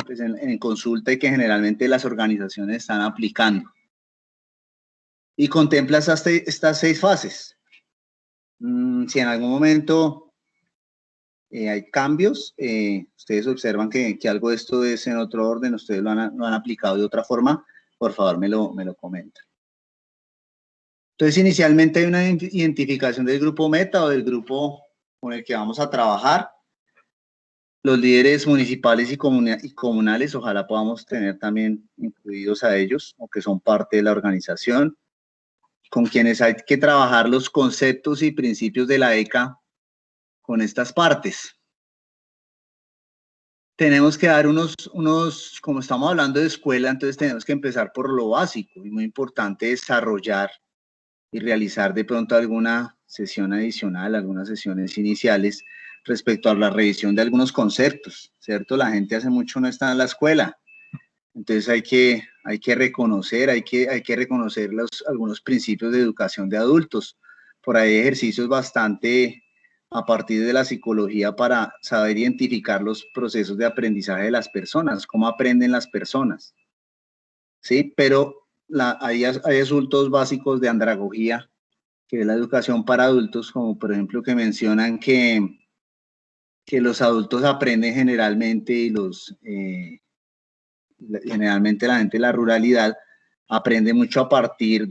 pues en consulta y que generalmente las organizaciones están aplicando. Y contempla estas 6 fases. Si en algún momento hay cambios, ustedes observan que algo de esto es en otro orden, ustedes lo han aplicado de otra forma, por favor me lo comentan. Entonces, inicialmente hay una identificación del grupo meta o del grupo con el que vamos a trabajar. Los líderes municipales y comunales, ojalá podamos tener también incluidos a ellos o que son parte de la organización, con quienes hay que trabajar los conceptos y principios de la ECA con estas partes. Tenemos que dar como estamos hablando de escuela, entonces tenemos que empezar por lo básico y muy importante desarrollar y realizar de pronto alguna sesión adicional, algunas sesiones iniciales respecto a la revisión de algunos conceptos, ¿cierto? La gente hace mucho no está en la escuela, entonces hay que reconocer, hay que reconocer algunos principios de educación de adultos. Por ahí hay ejercicios bastante a partir de la psicología para saber identificar los procesos de aprendizaje de las personas, cómo aprenden las personas, ¿sí? Pero hay asuntos básicos de andragogía, que es la educación para adultos, como por ejemplo que mencionan que los adultos aprenden generalmente y generalmente la gente de la ruralidad aprende mucho a partir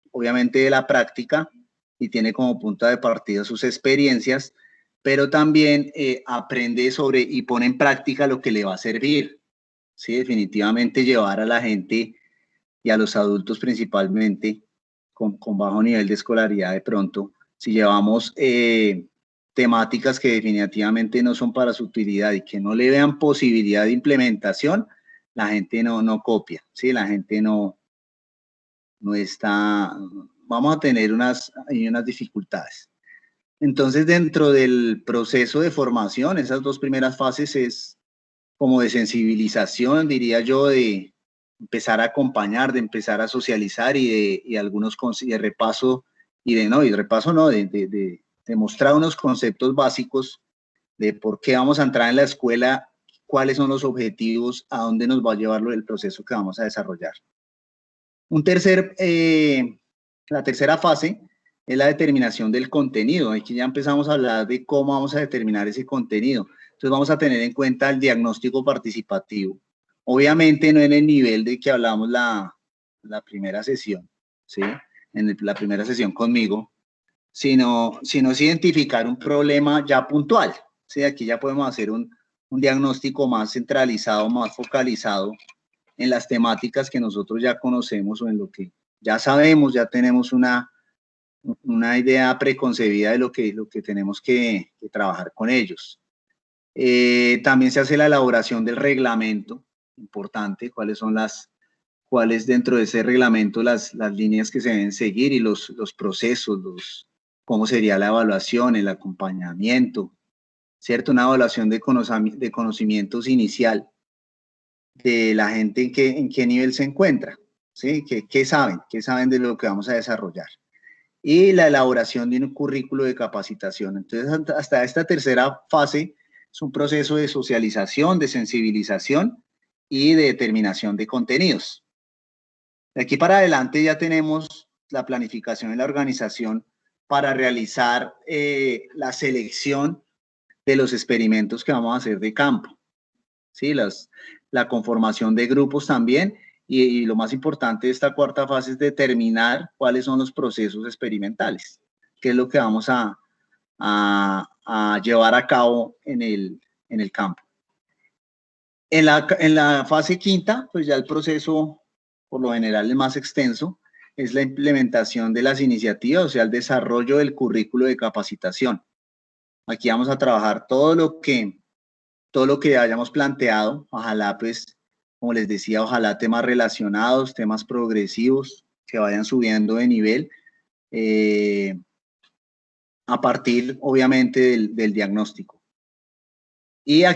obviamente de la práctica y tiene como punto de partida sus experiencias, pero también aprende sobre y pone en práctica lo que le va a servir. Sí, definitivamente llevar a la gente y a los adultos principalmente con bajo nivel de escolaridad de pronto, si llevamos temáticas que definitivamente no son para su utilidad y que no le vean posibilidad de implementación, la gente no copia, ¿sí? La gente no está, vamos a tener unas dificultades. Entonces, dentro del proceso de formación, esas 2 primeras fases es como de sensibilización, diría yo, de empezar a acompañar, de empezar a socializar y algunos de repaso, de mostrar unos conceptos básicos de por qué vamos a entrar en la escuela, cuáles son los objetivos, a dónde nos va a llevar el proceso que vamos a desarrollar. La tercera fase es la determinación del contenido. Aquí ya empezamos a hablar de cómo vamos a determinar ese contenido. Entonces vamos a tener en cuenta el diagnóstico participativo. Obviamente no en el nivel de que hablamos la primera sesión, ¿sí? La primera sesión conmigo, sino es identificar un problema ya puntual, ¿sí? Aquí ya podemos hacer un diagnóstico más centralizado, más focalizado en las temáticas que nosotros ya conocemos o en lo que ya sabemos, ya tenemos una idea preconcebida de lo que tenemos que trabajar con ellos. También se hace la elaboración del reglamento, importante, cuáles dentro de ese reglamento las líneas que se deben seguir y los procesos, cómo sería la evaluación, el acompañamiento, ¿cierto? Una evaluación de conocimientos inicial de la gente en qué nivel se encuentra, ¿sí? ¿Qué saben de lo que vamos a desarrollar? Y la elaboración de un currículo de capacitación. Entonces, hasta esta tercera fase es un proceso de socialización, de sensibilización y de determinación de contenidos. De aquí para adelante ya tenemos la planificación de la organización para realizar la selección de los experimentos que vamos a hacer de campo. ¿sí? La conformación de grupos también, y lo más importante de esta cuarta fase es determinar cuáles son los procesos experimentales, qué es lo que vamos a llevar a cabo en el campo. En la fase quinta, pues ya el proceso, por lo general, es más extenso, es la implementación de las iniciativas, o sea, el desarrollo del currículo de capacitación. Aquí vamos a trabajar todo lo que hayamos planteado, ojalá pues, como les decía, ojalá temas relacionados, temas progresivos, que vayan subiendo de nivel, a partir, obviamente, del diagnóstico. Y aquí